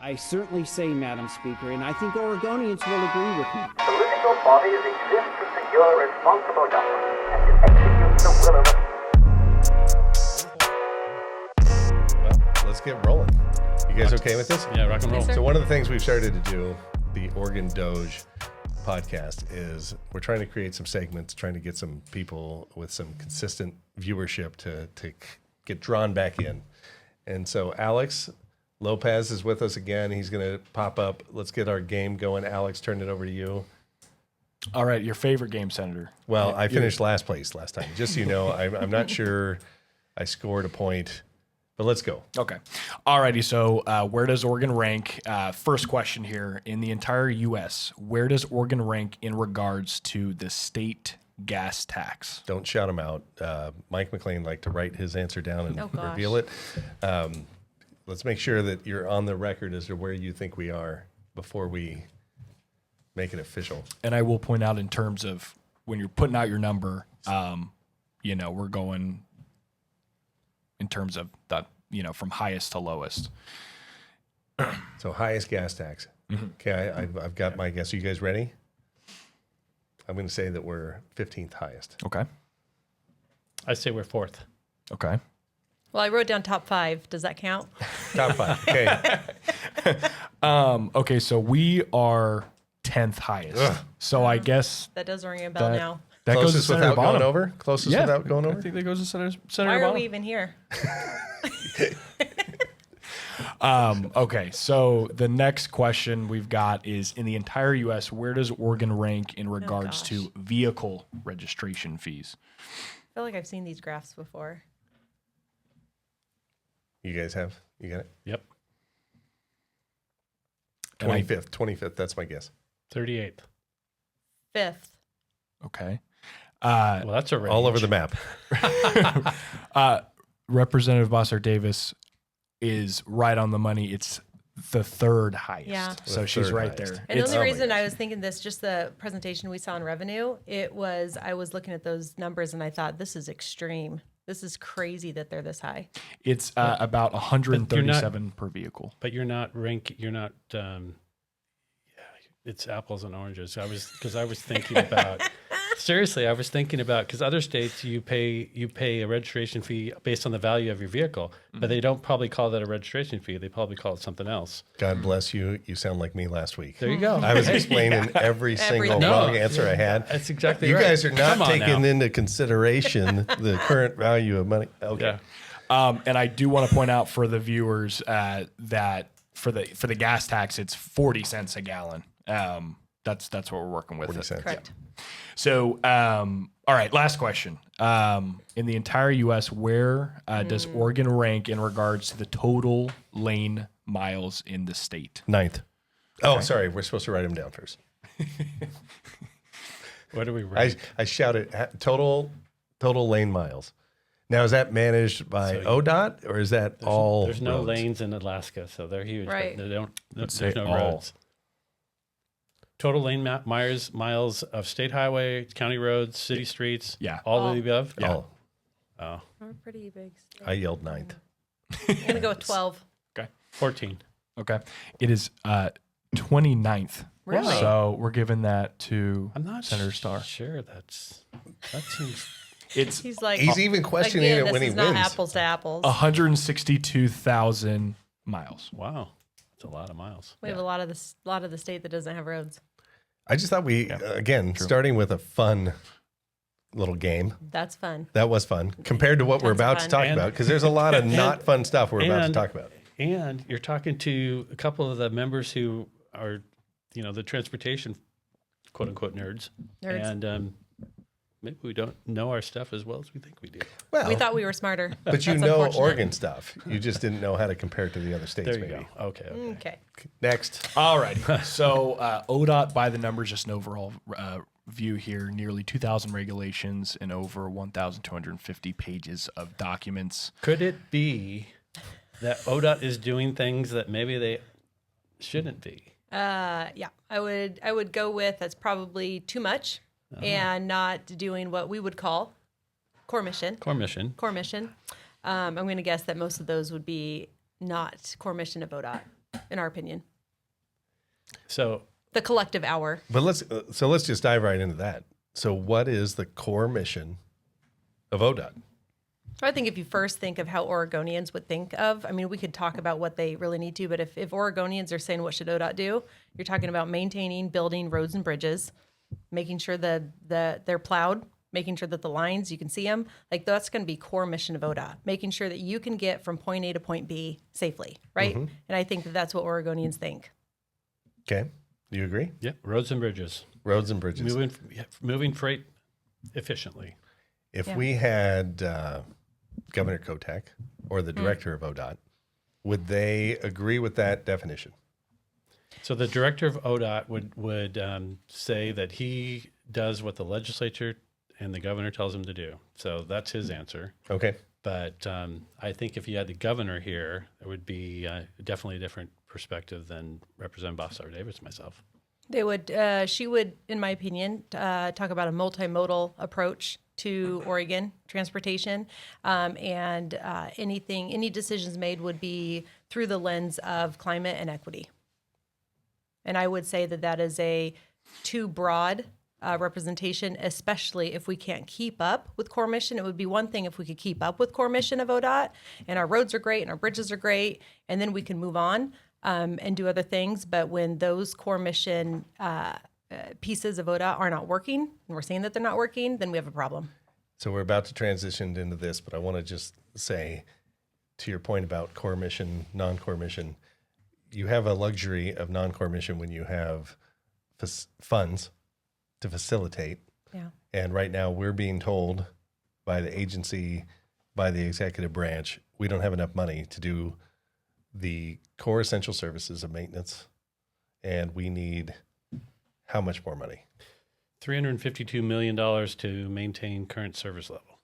I certainly say, Madam Speaker, and I think Oregonians will agree with me. Political bodies exist to secure responsible government and to execute the will of the... Well, let's get rolling. You guys okay with this? Yeah, rock and roll. Yes, sir. So one of the things we've started to do, the Oregon D.O.G.E. podcast, is we're trying to create some segments, trying to get some people with some consistent viewership to get drawn back in. And so Alex Lopez is with us again. He's going to pop up. Let's get our game going. Alex, turn it over to you. All right, your favorite game, Senator. Well, I finished last place last time. Just so you know, I'm not sure I scored a point, but let's go. Okay. All righty, so where does Oregon rank? First question here. In the entire U.S., where does Oregon rank in regards to the state gas tax? Don't shout them out. Mike McLean liked to write his answer down and Oh, gosh. reveal it. Let's make sure that you're on the record as to where you think we are before we make it official. And I will point out in terms of when you're putting out your number, we're going in terms of that, from highest to lowest. So highest gas tax. Okay, I've got my guess. Are you guys ready? I'm going to say that we're 15th highest. Okay. I say we're fourth. Okay. Well, I wrote down top 5. Does that count? Top 5. Okay. Okay, so we are 10th highest. Ugh. So I guess That does ring a bell now. that goes to Closest Senator without Bonham. going over? Closest Yeah, without going I over? think that goes to Senator Why are Bonham. we even here? Okay, so the next question we've got is, in the entire U.S., where does Oregon rank in regards gosh. to vehicle registration fees? I feel like I've seen these graphs before. You guys have? You got it? Yep. And I- 25th. That's my guess. 38th. 5th. Okay. Well, that's a range. All over the map. Representative Boshart Davis is right on the money. It's the third highest. Yeah. So The she's third right highest. there. And the It's- only oh my reason I gosh. was thinking this, just the presentation we saw in revenue, I was looking at those numbers and I thought, this is extreme. This is crazy that they're this high. It's about 137 per vehicle. But you're not it's apples and oranges. I was thinking about, seriously, because other states you pay a registration fee based on the value of your vehicle, but they don't probably call that a registration fee. They probably call it something else. God bless you. You sound like me last week. There you go. I was explaining every single Everything. wrong answer I had. That's exactly You right. guys are not Come on taking now. into consideration the current value of money. Okay. Yeah. And I do want to point out for the viewers that for the gas tax, it's 40 cents a gallon. That's what we're working with. 40 cents. Correct. So, all right, last question. In the entire U.S., where does Oregon rank in regards to the total lane miles in the state? 9th. Oh, sorry. We're supposed to write them down first. What do we rank? I shouted total lane miles. Now, is that managed by ODOT or is that all There's no roads? lanes in Alaska, so they're huge. Right. But they don't. There's say no all. roads. Total lane miles of state highway, county roads, city streets. Yeah. All All. of the above. Yeah. Oh, Oh, We're pretty big. State. I yelled 9th. I'm going to go with 12. 14. Okay. It is 29th. Really? So we're giving that to I'm not Senator Starr. Sure, that seems. It's He's like, He's even questioning again, it when this he is not wins. apples to apples. 162,000 miles. Wow, that's a lot of miles. We have a lot of the state that doesn't have roads. I just thought starting with a fun little game. That's fun. That was fun compared to what we're Tons of about to fun. talk And- about, because there's a lot of not fun stuff we're about to talk about. And you're talking to a couple of the members who are, the transportation, quote unquote, nerds. Nerds. And maybe we don't know our stuff as well as we think we do. Well, We thought we were smarter. but you That's know unfortunate. Oregon stuff. You just didn't know how to compare it to the other states. There you maybe. go. Okay. Okay. Next. All righty. So ODOT, by the numbers, just an overall view here, nearly 2,000 regulations and over 1,250 pages of documents. Could it be that ODOT is doing things that maybe they shouldn't be? Yeah, I would go with that's probably too much and not doing what we would call core mission. Core mission. I'm going to guess that most of those would be not core mission of ODOT. in our opinion. So The collective hour. But let's just dive right into that. So what is the core mission of ODOT? I think if you first think of how Oregonians would think of, I mean, we could talk about what they really need to, but if Oregonians are saying what should ODOT do, you're talking about maintaining, building roads and bridges, making sure that they're plowed, making sure that the lines, you can see them. Like that's going to be core mission of ODOT, making sure that you can get from point A to point B safely, right? And I think that that's what Oregonians think. Okay. Do you agree? yeah, roads and bridges, Roads and bridges. moving freight efficiently. If we had Governor Kotek or the director of ODOT, would they agree with that definition? So the director of ODOT would say that he does what the legislature and the governor tells him to do. So that's his answer. Okay. But I think if you had the governor here, it would be definitely a different perspective than Representative Boshart Davis myself. They would, she would, in my opinion, talk about a multimodal approach to Oregon transportation, and any decisions made would be through the lens of climate and equity. And I would say that that is a too broad representation, especially if we can't keep up with core mission. It would be one thing if we could keep up with core mission of ODOT, and our roads are great and our bridges are great, and then we can move on and do other things. But when those core mission pieces of ODOT are not working, and we're saying that they're not working, then we have a problem. So we're about to transition into this, but I want to just say, to your point about core mission, non-core mission, you have a luxury of non-core mission when you have funds to facilitate. Yeah. And right now we're being told by the agency, by the executive branch, we don't have enough money to do the core essential services of maintenance. And we need how much more money? $352 million to maintain current service level.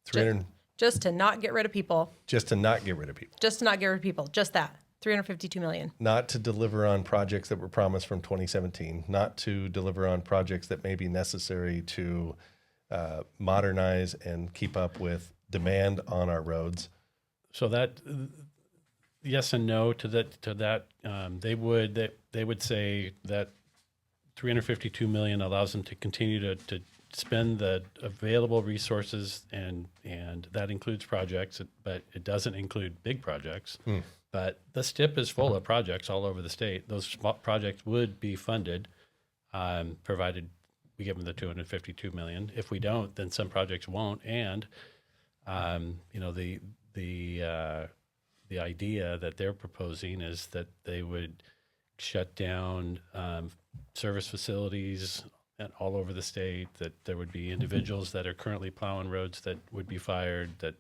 300 Just to not get rid of people. just to not get rid of people. Just to not get rid of people. Just that. 352 million. Not to deliver on projects that were promised from 2017, not to deliver on projects that may be necessary to modernize and keep up with demand on our roads. So that yes and no to that. They would say that 352 million allows them to continue to spend the available resources, and that includes projects, but it doesn't include big projects. But the STIP is full of projects all over the state. Those projects would be funded, provided we give them the 252 million. If we don't, then some projects won't. And the idea that they're proposing is that they would shut down service facilities all over the state. That there would be individuals that are currently plowing roads that would be fired. That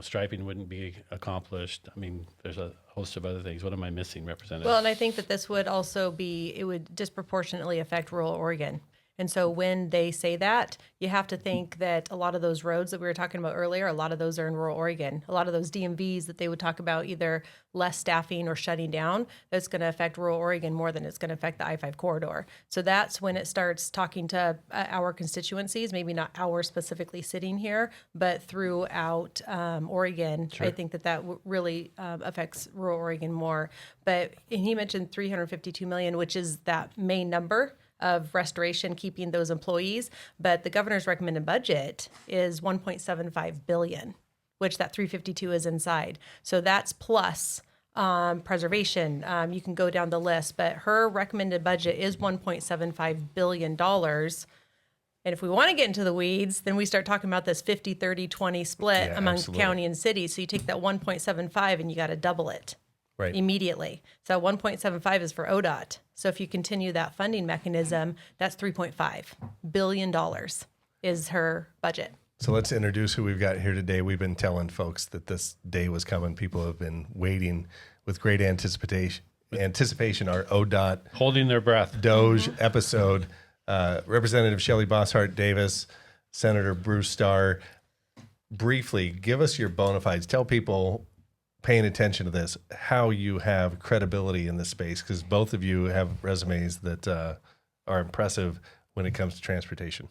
striping wouldn't be accomplished. I mean, there's a host of other things. What am I missing, Representative? Well, and I think that this would also it would disproportionately affect rural Oregon. And so when they say that, you have to think that a lot of those roads that we were talking about earlier, a lot of those are in rural Oregon. A lot of those DMVs that they would talk about either less staffing or shutting down, that's going to affect rural Oregon more than it's going to affect the I-5 corridor. So that's when it starts talking to our constituencies, maybe not ours specifically sitting here, but throughout Oregon. Sure. I think that really affects rural Oregon more. And he mentioned 352 million, which is that main number of restoration, keeping those employees. But the governor's recommended budget is 1.75 billion, which that 352 is inside. So that's plus preservation. You can go down the list, but her recommended budget is $1.75 billion. And if we want to get into the weeds, then we start talking about this 50, 30, 20 split among county and city. So you take that 1.75 and you got to double it. Right. Immediately. So 1.75 is for ODOT. So if you continue that funding mechanism, that's $3.5 billion is her budget. So let's introduce who we've got here today. We've been telling folks that this day was coming. People have been waiting with great anticipation. Our ODOT holding their breath D.O.G.E. episode. Representative Shelly Boshart Davis, Senator Bruce Starr. Briefly, give us your bona fides. Tell people paying attention to this, how you have credibility in this space, because both of you have resumes that are impressive when it comes to transportation.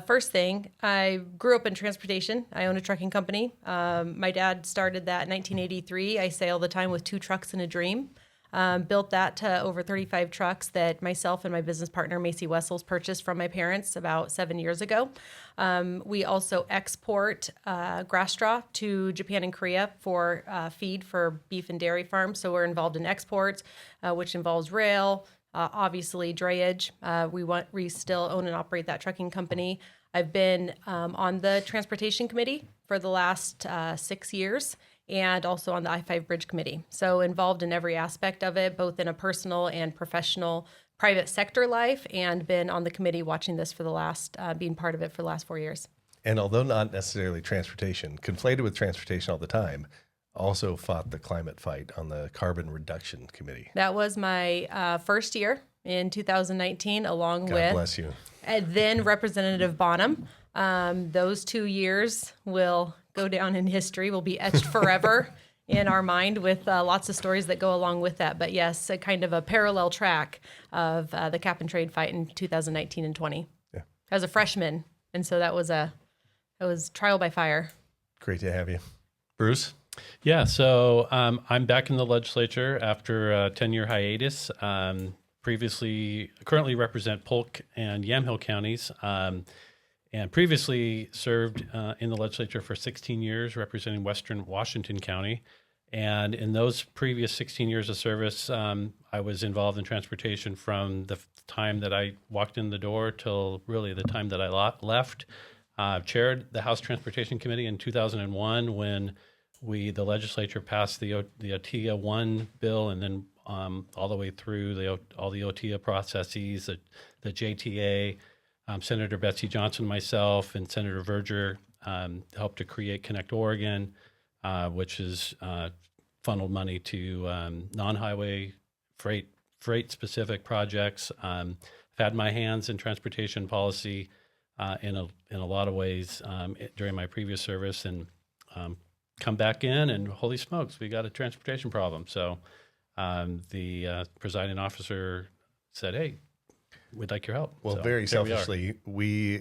First thing, I grew up in transportation. I own a trucking company. My dad started that in 1983. I say all the time with 2 trucks and a dream. Built that to over 35 trucks that myself and my business partner, Macy Wessels, purchased from my parents about 7 years ago. We also export grass straw to Japan and Korea for feed for beef and dairy farms. So we're involved in exports, which involves rail, obviously drayage. We still own and operate that trucking company. I've been on the transportation committee for the last 6 years, and also on the I-5 Bridge Committee. So involved in every aspect of it, both in a personal and professional private sector life, and been on the committee watching this for the last, being part of it for the last 4 years. And although not necessarily transportation, conflated with transportation all the time, also fought the climate fight on the Carbon Reduction Committee. That was my first year in 2019, along God with bless you. then Representative Bonham. Those 2 years will go down in history, will be etched forever in our mind, with lots of stories that go along with that. But yes, a kind of a parallel track of the cap and trade fight in 2019 and 20. Yeah. As a freshman, and so that was trial by fire. Great to have you. Bruce? Yeah, so I'm back in the legislature after a 10-year hiatus. Currently represent Polk and Yamhill counties, and previously served in the legislature for 16 years representing Western Washington County. And in those previous 16 years of service, I was involved in transportation from the time that I walked in the door till really the time that I left. Chaired the House Transportation Committee in 2001 when the legislature passed the OTIA 1 bill, and then all the way through all the OTIA processes, the JTA. Senator Betsy Johnson, myself, and Senator Verger helped to create Connect Oregon, which is funneled money to non-highway freight-specific projects. I've had my hands in transportation policy in a lot of ways during my previous service, and come back in, and holy smokes, we got a transportation problem. So the presiding officer said, "Hey, we'd like your help." Well, so very selfishly, we,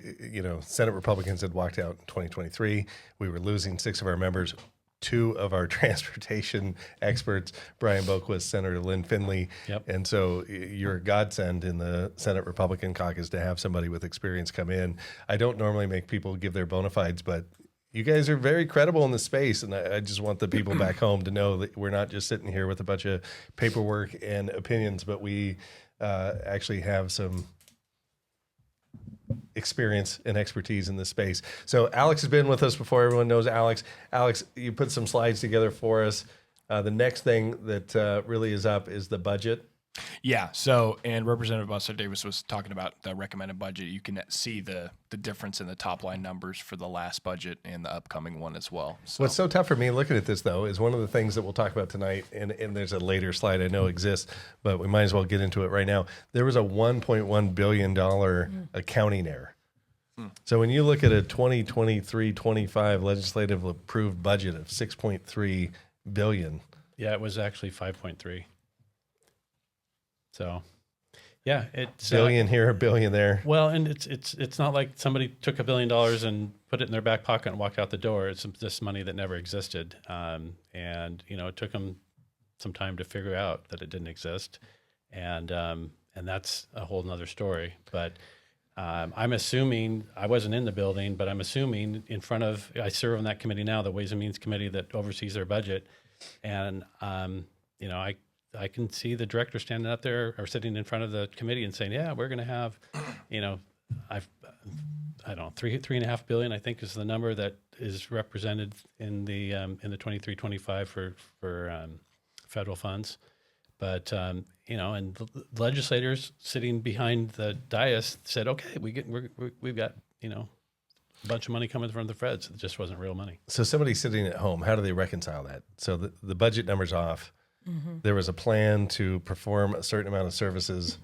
Senate Republicans had walked out in 2023. We were losing 6 of our members. 2 of our transportation experts, Brian Boquist, Senator Lynn Finley. Yep. And so you're a godsend in the Senate Republican caucus to have somebody with experience come in. I don't normally make people give their bona fides, but you guys are very credible in the space, and I just want the people back home to know that we're not just sitting here with a bunch of paperwork and opinions, but we actually have some experience and expertise in this space. So Alex has been with us before. Everyone knows Alex. Alex, you put some slides together for us. The next thing that really is up is the budget. Yeah. So, and Representative Buster Davis was talking about the recommended budget. You can see the difference in the top line numbers for the last budget and the upcoming one as well. So. What's so tough for me looking at this, though, is one of the things that we'll talk about tonight, and there's a later slide I know exists, but we might as well get into it right now. There was a $1.1 billion accounting error. So when you look at a 2023-25 legislative approved budget of $6.3 billion. Yeah, it was actually 5.3. So, yeah, it's billion here, a billion there. Well, and it's not like somebody took $1 billion and put it in their back pocket and walked out the door. It's just money that never existed, and it took them some time to figure out that it didn't exist, and that's a whole nother story. But I'm assuming, I wasn't in the building, but I'm assuming I serve on that committee now, the Ways and Means Committee that oversees their budget, and I can see the director standing out there or sitting in front of the committee and saying, "Yeah, we're going to have, I don't know, $3.5 billion, I think is the number that is represented in the 23-25 for federal funds." But and the legislators sitting behind the dais said, "Okay, we've got a bunch of money coming from the feds. It just wasn't real money." So somebody sitting at home, how do they reconcile that? So the budget number's off. Mm-hmm. There was a plan to perform a certain amount of services.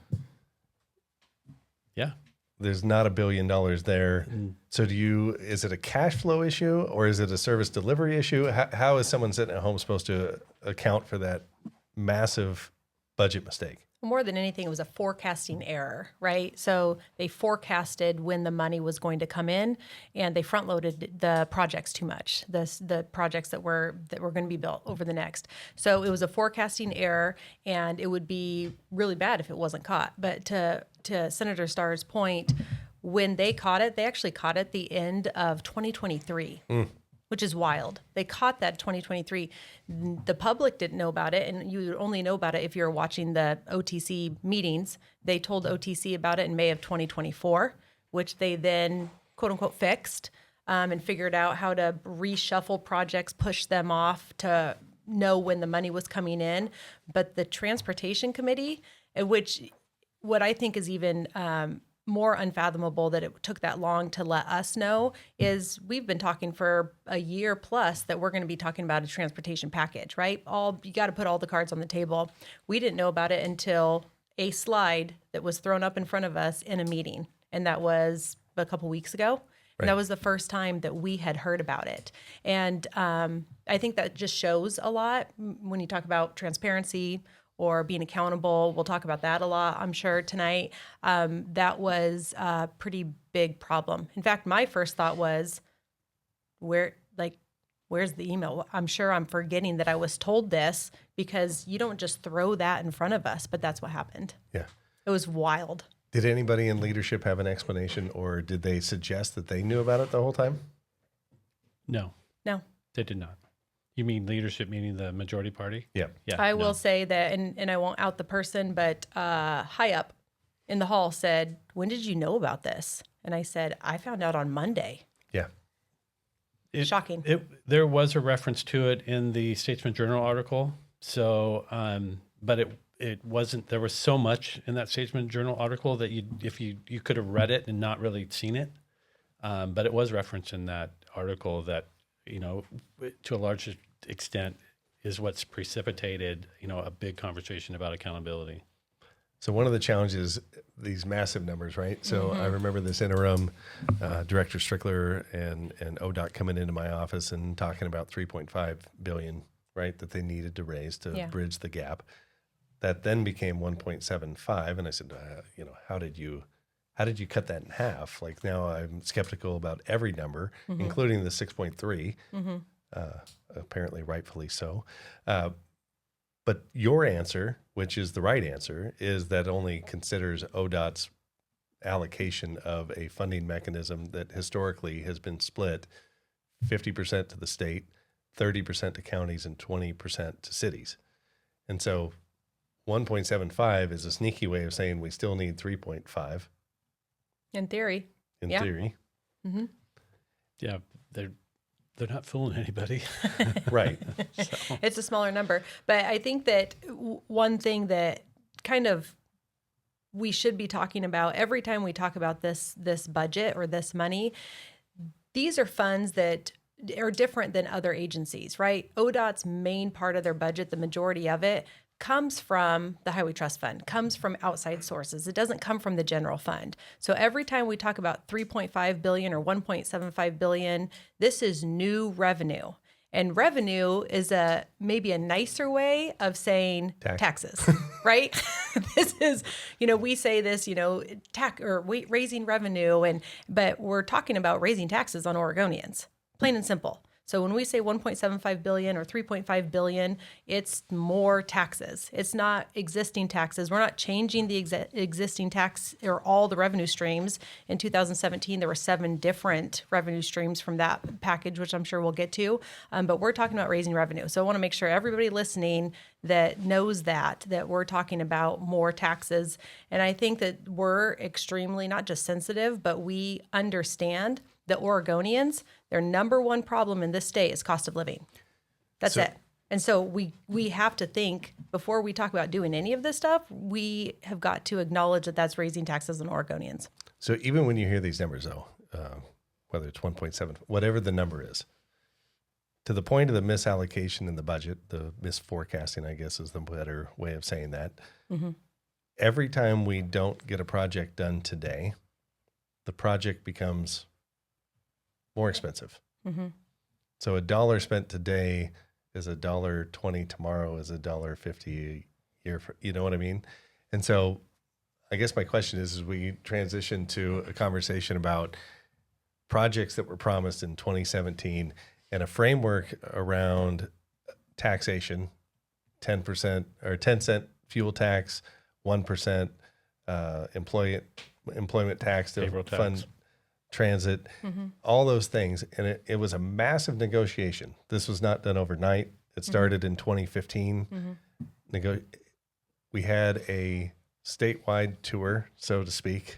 Yeah. There's not $1 billion there. Mm. So is it a cash flow issue or is it a service delivery issue? How is someone sitting at home supposed to account for that massive budget mistake? More than anything, it was a forecasting error, right? So they forecasted when the money was going to come in, and they front loaded the projects too much. The projects that were going to be built over the next. So it was a forecasting error, and it would be really bad if it wasn't caught. But to Senator Starr's point, when they caught it, they actually caught it the end of 2023. Which is wild. They caught that 2023. The public didn't know about it, and you only know about it if you're watching the OTC meetings. They told OTC about it in May of 2024, which they then, quote unquote, fixed and figured out how to reshuffle projects, push them off to know when the money was coming in. But the Transportation Committee, which what I think is even more unfathomable that it took that long to let us know, is we've been talking for a year plus that we're going to be talking about a transportation package, right? You got to put all the cards on the table. We didn't know about it until a slide that was thrown up in front of us in a meeting, and that was a couple weeks ago. Right. And that was the first time that we had heard about it. And I think that just shows a lot when you talk about transparency or being accountable. We'll talk about that a lot, I'm sure, tonight. That was a pretty big problem. In fact, my first thought was, where's the email? I'm sure I'm forgetting that I was told this, because you don't just throw that in front of us, but that's what happened. Yeah. It was wild. Did anybody in leadership have an explanation, or did they suggest that they knew about it the whole time? No, No. they did not. You mean leadership, meaning the majority party? Yeah. Yeah. I no. will say that, and I won't out the person, but high up in the hall said, "When did you know about this?" And I said, "I found out on Monday." Yeah. Shocking. There was a reference to it in the Statesman Journal article. So, but it wasn't. There was so much in that Statesman Journal article that you could have read it and not really seen it. But it was referenced in that article that, to a large extent, is what's precipitated, a big conversation about accountability. So one of the challenges, these massive numbers, right? So I remember this interim, Director Strickler and ODOT coming into my office and talking about $3.5 billion, right, that they needed to raise to bridge the gap. That then became 1.75, and I said, how did you cut that in half? Like, now I'm skeptical about every number, including the 6.3. Apparently rightfully so. But your answer, which is the right answer, is that only considers ODOT's allocation of a funding mechanism that historically has been split 50% to the state, 30% to counties, and 20% to cities. And so 1.75 is a sneaky way of saying we still need 3.5. In theory. In Yeah. theory. Mm-hmm. Yeah, they're not fooling anybody. Right. It's a smaller number. But I think that one thing that kind of we should be talking about every time we talk about this budget or this money, these are funds that are different than other agencies, right? ODOT's main part of their budget, the majority of it, comes from the Highway Trust Fund, comes from outside sources. It doesn't come from the general fund. So every time we talk about 3.5 billion or 1.75 billion, this is new revenue. And revenue is maybe a nicer way of saying taxes, right? This is, we say this, raising revenue, but we're talking about raising taxes on Oregonians, plain and simple. So when we say 1.75 billion or 3.5 billion, it's more taxes. It's not existing taxes. We're not changing the existing tax or all the revenue streams. In 2017, there were 7 different revenue streams from that package, which I'm sure we'll get to. But we're talking about raising revenue. So I want to make sure everybody listening that knows that we're talking about more taxes. And I think that we're extremely not just sensitive, but we understand that Oregonians, their number one problem in this state is cost of living. That's it. And so we have to think, before we talk about doing any of this stuff, we have got to acknowledge that that's raising taxes on Oregonians. So even when you hear these numbers, though, whether it's 1.7, whatever the number is, to the point of the misallocation in the budget, the misforecasting, I guess, is the better way of saying that. Mm-hmm. Every time we don't get a project done today, the project becomes more expensive. Mm-hmm. So $1 spent today is $1.20 tomorrow, is $1.50 a year. You know what I mean? And so I guess my question is, as we transition to a conversation about projects that were promised in 2017 and a framework around taxation, 10% or 10 cent fuel tax, 1% employment tax to Payroll tax. fund transit, all those things. And it was a massive negotiation. This was not done overnight. It started in 2015. We had a statewide tour, so to speak,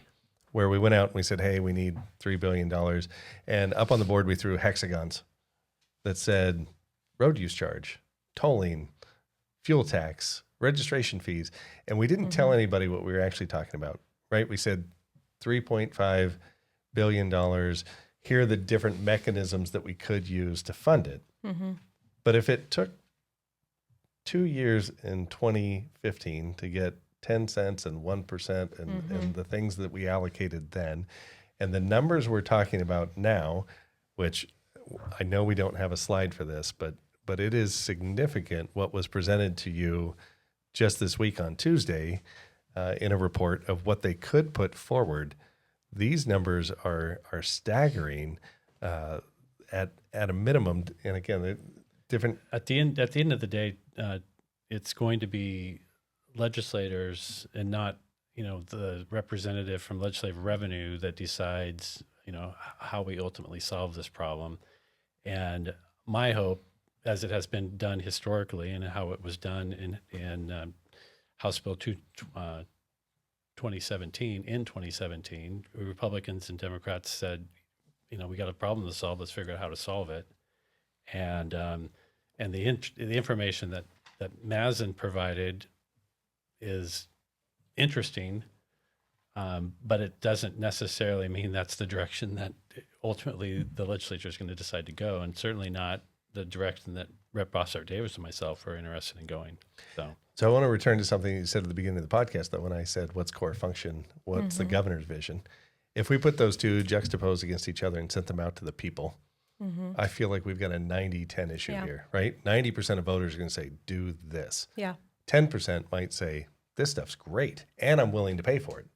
where we went out and we said, hey, we need $3 billion. And up on the board, we threw hexagons that said road use charge, tolling, fuel tax, registration fees. And we didn't tell anybody what we were actually talking about, right? We said $3.5 billion. Here are the different mechanisms that we could use to fund it. But if it took 2 years in 2015 to get 10 cents and 1% and the things that we allocated then, and the numbers we're talking about now, which I know we don't have a slide for this, but it is significant what was presented to you just this week on Tuesday in a report of what they could put forward. These numbers are staggering at a minimum. And again, they're different. At the end of the day, it's going to be legislators and not, the representative from legislative revenue that decides, how we ultimately solve this problem. And my hope, as it has been done historically and how it was done in House Bill 2017, Republicans and Democrats said, we got a problem to solve. Let's figure out how to solve it. And the information that Mazen provided is interesting, but it doesn't necessarily mean that's the direction that ultimately the legislature is going to decide to go, and certainly not the direction that Rep. Boshart Davis and myself are interested in going. So I want to return to something you said at the beginning of the podcast, though, when I said, what's core function? What's the governor's vision? If we put those two juxtaposed against each other and sent them out to the people, I feel like we've got a 90-10 issue here, right? 90% of voters are going to say, do this. Yeah. 10% might say, this stuff's great, and I'm willing to pay for it.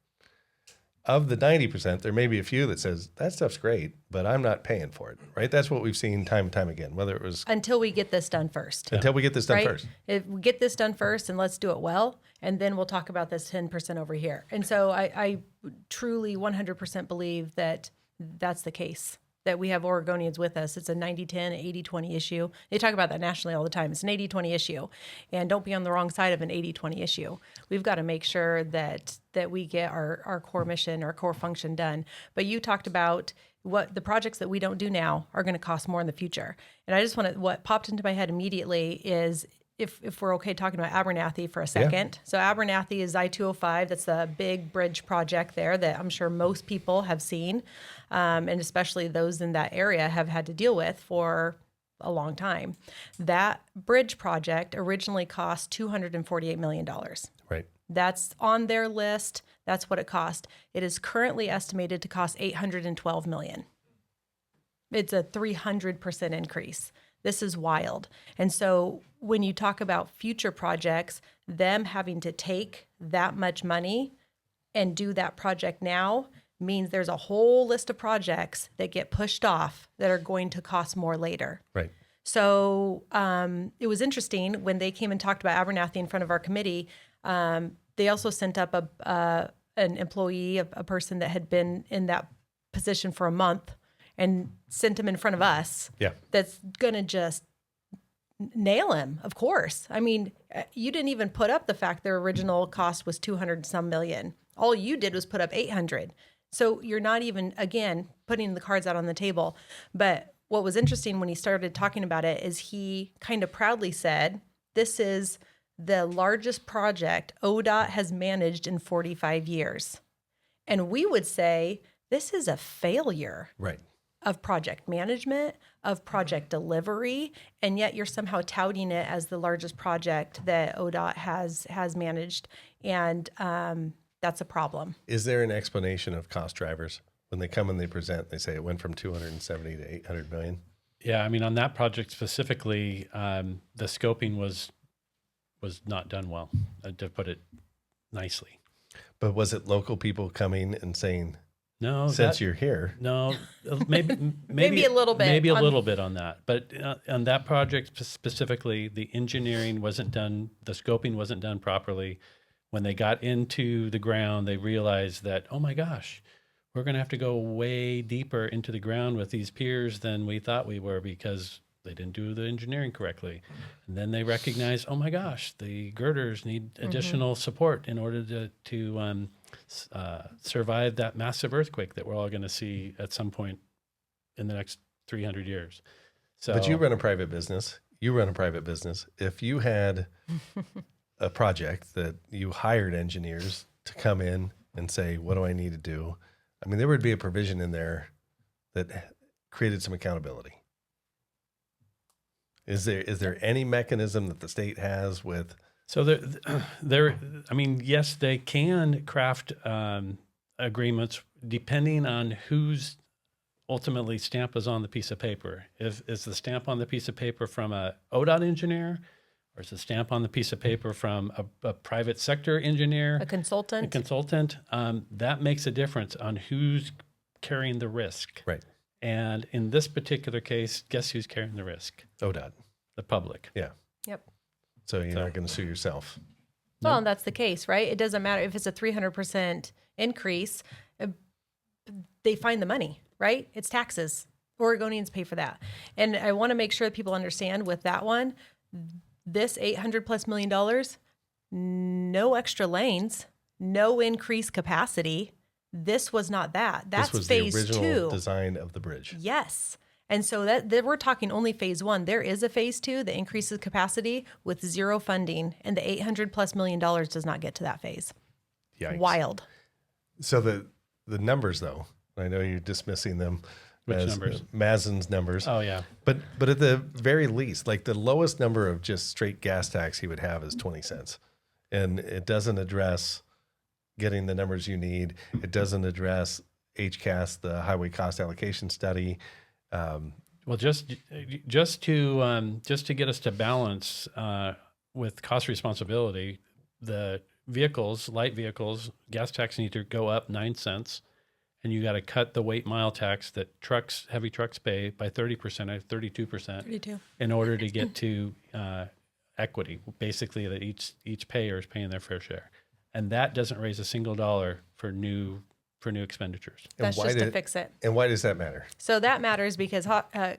Of the 90%, there may be a few that says, that stuff's great, but I'm not paying for it, right? That's what we've seen time and time again, whether it was... Until we get this done first. Until we get this done Right? first. If we get this done first and let's do it well, and then we'll talk about this 10% over here. And so I truly 100% believe that that's the case, that we have Oregonians with us. It's a 90-10, 80-20 issue. They talk about that nationally all the time. It's an 80-20 issue. And don't be on the wrong side of an 80-20 issue. We've got to make sure that we get our core mission, our core function done. But you talked about what the projects that we don't do now are going to cost more in the future. And I just want to, what popped into my head immediately is, if we're okay talking about Abernethy for a second. So Abernethy is I-205. That's the big bridge project there that I'm sure most people have seen, and especially those in that area have had to deal with for a long time. That bridge project originally cost $248 million. Right. That's on their list. That's what it cost. It is currently estimated to cost $812 million. It's a 300% increase. This is wild. And so when you talk about future projects, them having to take that much money and do that project now means there's a whole list of projects that get pushed off that are going to cost more later. Right. So it was interesting when they came and talked about Abernethy in front of our committee. They also sent up an employee, a person that had been in that position for a month, and sent him in front of us. Yeah. That's going to just nail him, of course. I mean, you didn't even put up the fact their original cost was 200 some million. All you did was put up 800. So you're not even, again, putting the cards out on the table. But what was interesting when he started talking about it is he kind of proudly said, this is the largest project ODOT has managed in 45 years. And we would say, this is a failure. Right. Of project management, of project delivery, and yet you're somehow touting it as the largest project that ODOT has managed, and that's a problem. Is there an explanation of cost drivers when they come and they present? They say it went from 270 to 800 million. Yeah, I mean, on that project specifically, the scoping was not done well, to put it nicely. But was it local people coming and saying, No, since you're here? no, maybe Maybe a little bit maybe a on- little bit on that. But on that project specifically, the engineering wasn't done, the scoping wasn't done properly. When they got into the ground, they realized that, oh my gosh, we're going to have to go way deeper into the ground with these piers than we thought we were because they didn't do the engineering correctly. And then they recognized, oh my gosh, the girders need additional support in order to survive that massive earthquake that we're all going to see at some point in the next 300 years. So, But you run a private business. If you had a project that you hired engineers to come in and say, what do I need to do? I mean, there would be a provision in there that created some accountability. Is there any mechanism that the state has with? So I mean, yes, they can craft agreements depending on whose ultimately stamp is on the piece of paper. Is the stamp on the piece of paper from a ODOT engineer, or is the stamp on the piece of paper from a private sector engineer, A consultant. that makes a difference on who's carrying the risk. Right. And in this particular case, guess who's carrying the risk? ODOT. The public. Yeah. Yep. So you're not going to sue yourself. Well, and that's the case, right? It doesn't matter if it's a 300% increase, they find the money, right? It's taxes. Oregonians pay for that. And I want to make sure that people understand with that one, this $800+ million, no extra lanes, no increased capacity. This was not that. That's This was phase the original 2. design of the bridge. Yes. And so that we're talking only phase 1. There is a phase 2 that increases capacity with zero funding, and the $800+ million does not get to that phase. Yikes. Wild. So the numbers, though, I know you're dismissing them. Which as numbers? Mazen's numbers. Oh, yeah. But at the very least, like the lowest number of just straight gas tax he would have is 20 cents. And it doesn't address getting the numbers you need. It doesn't address HCAS, the highway cost allocation study. Well, just to get us to balance with cost responsibility, the vehicles, light vehicles, gas tax need to go up 9 cents, and you got to cut the weight mile tax that heavy trucks pay by 30%, 32%, 32. in order to get to equity. Basically, that each payer is paying their fair share, and that doesn't raise a single dollar for new expenditures. That's just to fix it. And why does that matter? So that matters because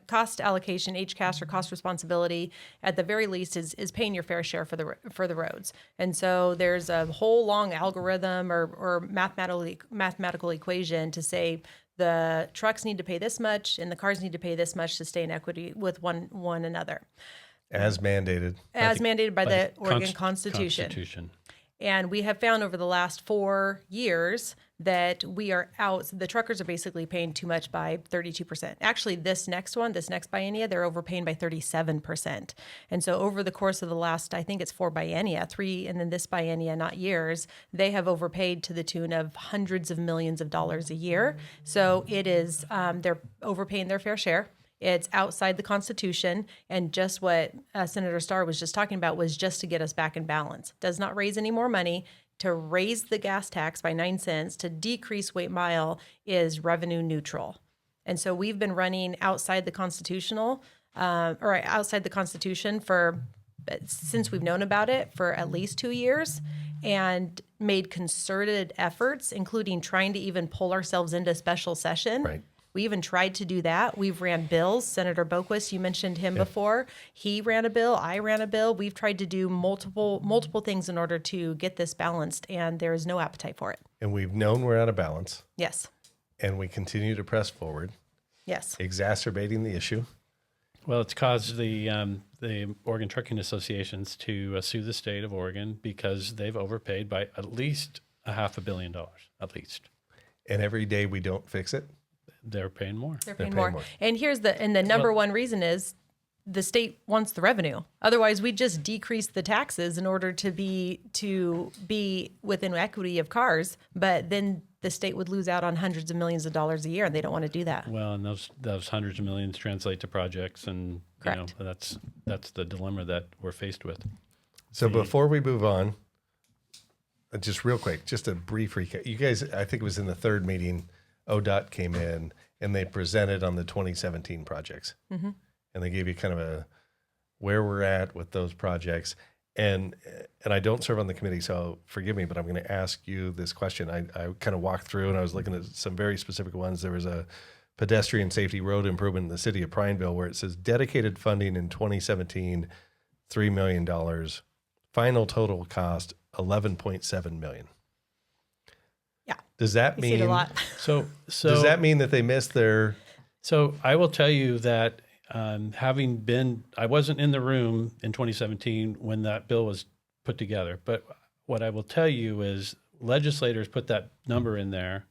cost allocation, HCAS or cost responsibility, at the very least is paying your fair share for the roads. And so there's a whole long algorithm or mathematical equation to say the trucks need to pay this much and the cars need to pay this much to stay in equity with one another. As mandated. As mandated by the Oregon Constitution. And we have found over the last 4 years that we are out. The truckers are basically paying too much by 32%. Actually, this next biennia, they're overpaying by 37%. And so over the course of the last, I think it's 4 biennia, 3, and then this biennia, not years, they have overpaid to the tune of hundreds of millions of dollars a year. So it is, they're overpaying their fair share. It's outside the Constitution, and just what Senator Starr was just talking about was just to get us back in balance. Does not raise any more money. To raise the gas tax by 9 cents, to decrease weight mile is revenue neutral. And so we've been running outside the Constitution since we've known about it for at least 2 years, and made concerted efforts, including trying to even pull ourselves into special session. Right. We even tried to do that. We've ran bills. Senator Boquist, you mentioned him before. He ran a bill. I ran a bill. We've tried to do multiple things in order to get this balanced, and there is no appetite for it. And we've known we're out of balance. Yes. And we continue to press forward, Yes. exacerbating the issue. Well, it's caused the Oregon Trucking Associations to sue the state of Oregon because they've overpaid by at least $500 million, at least. And every day we don't fix it, They're paying more. They're paying more. And the number one reason is the state wants the revenue. Otherwise, we just decrease the taxes in order to be within equity of cars. But then the state would lose out on hundreds of millions of dollars a year, and they don't want to do that. Well, and those hundreds of millions translate to projects, and Correct. That's the dilemma that we're faced with. So before we move on, just real quick, just a brief recap. You guys, I think it was in the third meeting, ODOT came in and they presented on the 2017 projects. Mm-hmm. And they gave you kind of a where we're at with those projects. And I don't serve on the committee, so forgive me, but I'm going to ask you this question. I kind of walked through and I was looking at some very specific ones. There was a pedestrian safety road improvement in the city of Prineville where it says dedicated funding in 2017, $3 million. Final total cost, $11.7 million. Yeah. Does that We see it mean a lot. So does that mean that they missed their? So I will tell you that I wasn't in the room in 2017 when that bill was put together, but what I will tell you is legislators put that number in there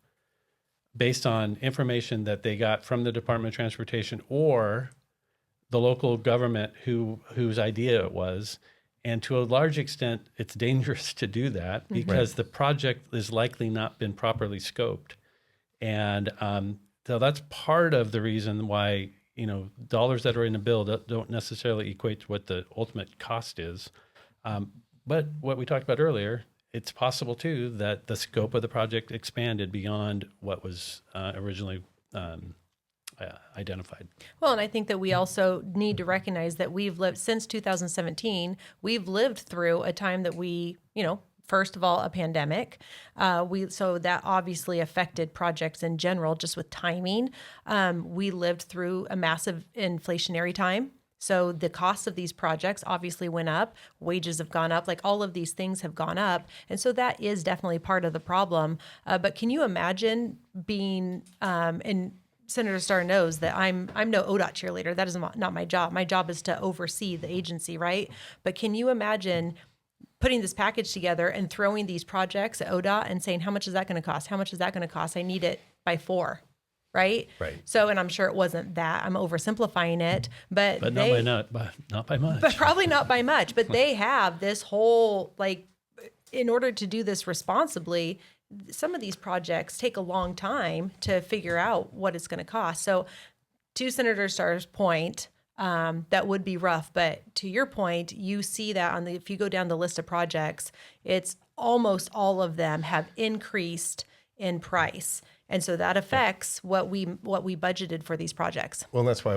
based on information that they got from the Department of Transportation or the local government whose idea it was. And to a large extent, it's dangerous to do that because the project has likely not been properly scoped. And so that's part of the reason why, dollars that are in a bill don't necessarily equate to what the ultimate cost is. But what we talked about earlier, it's possible too that the scope of the project expanded beyond what was originally identified. Well, and I think that we also need to recognize that we've lived since 2017. We've lived through a time that we, first of all, a pandemic. So that obviously affected projects in general, just with timing. We lived through a massive inflationary time. So the cost of these projects obviously went up. Wages have gone up. Like all of these things have gone up. And so that is definitely part of the problem. But can you imagine being, and Senator Starr knows that I'm no ODOT cheerleader. That is not my job. My job is to oversee the agency, right? But can you imagine putting this package together and throwing these projects at ODOT and saying, how much is that going to cost? How much is that going to cost? I need it by 4. Right. So, and I'm sure it wasn't that. I'm oversimplifying it, but not by much. But probably not by much. But they have this whole in order to do this responsibly, some of these projects take a long time to figure out what it's going to cost. So, to Senator Starr's point, that would be rough. But to your point, you see that if you go down the list of projects, it's almost all of them have increased in price. And so that affects what we budgeted for these projects. Well, that's why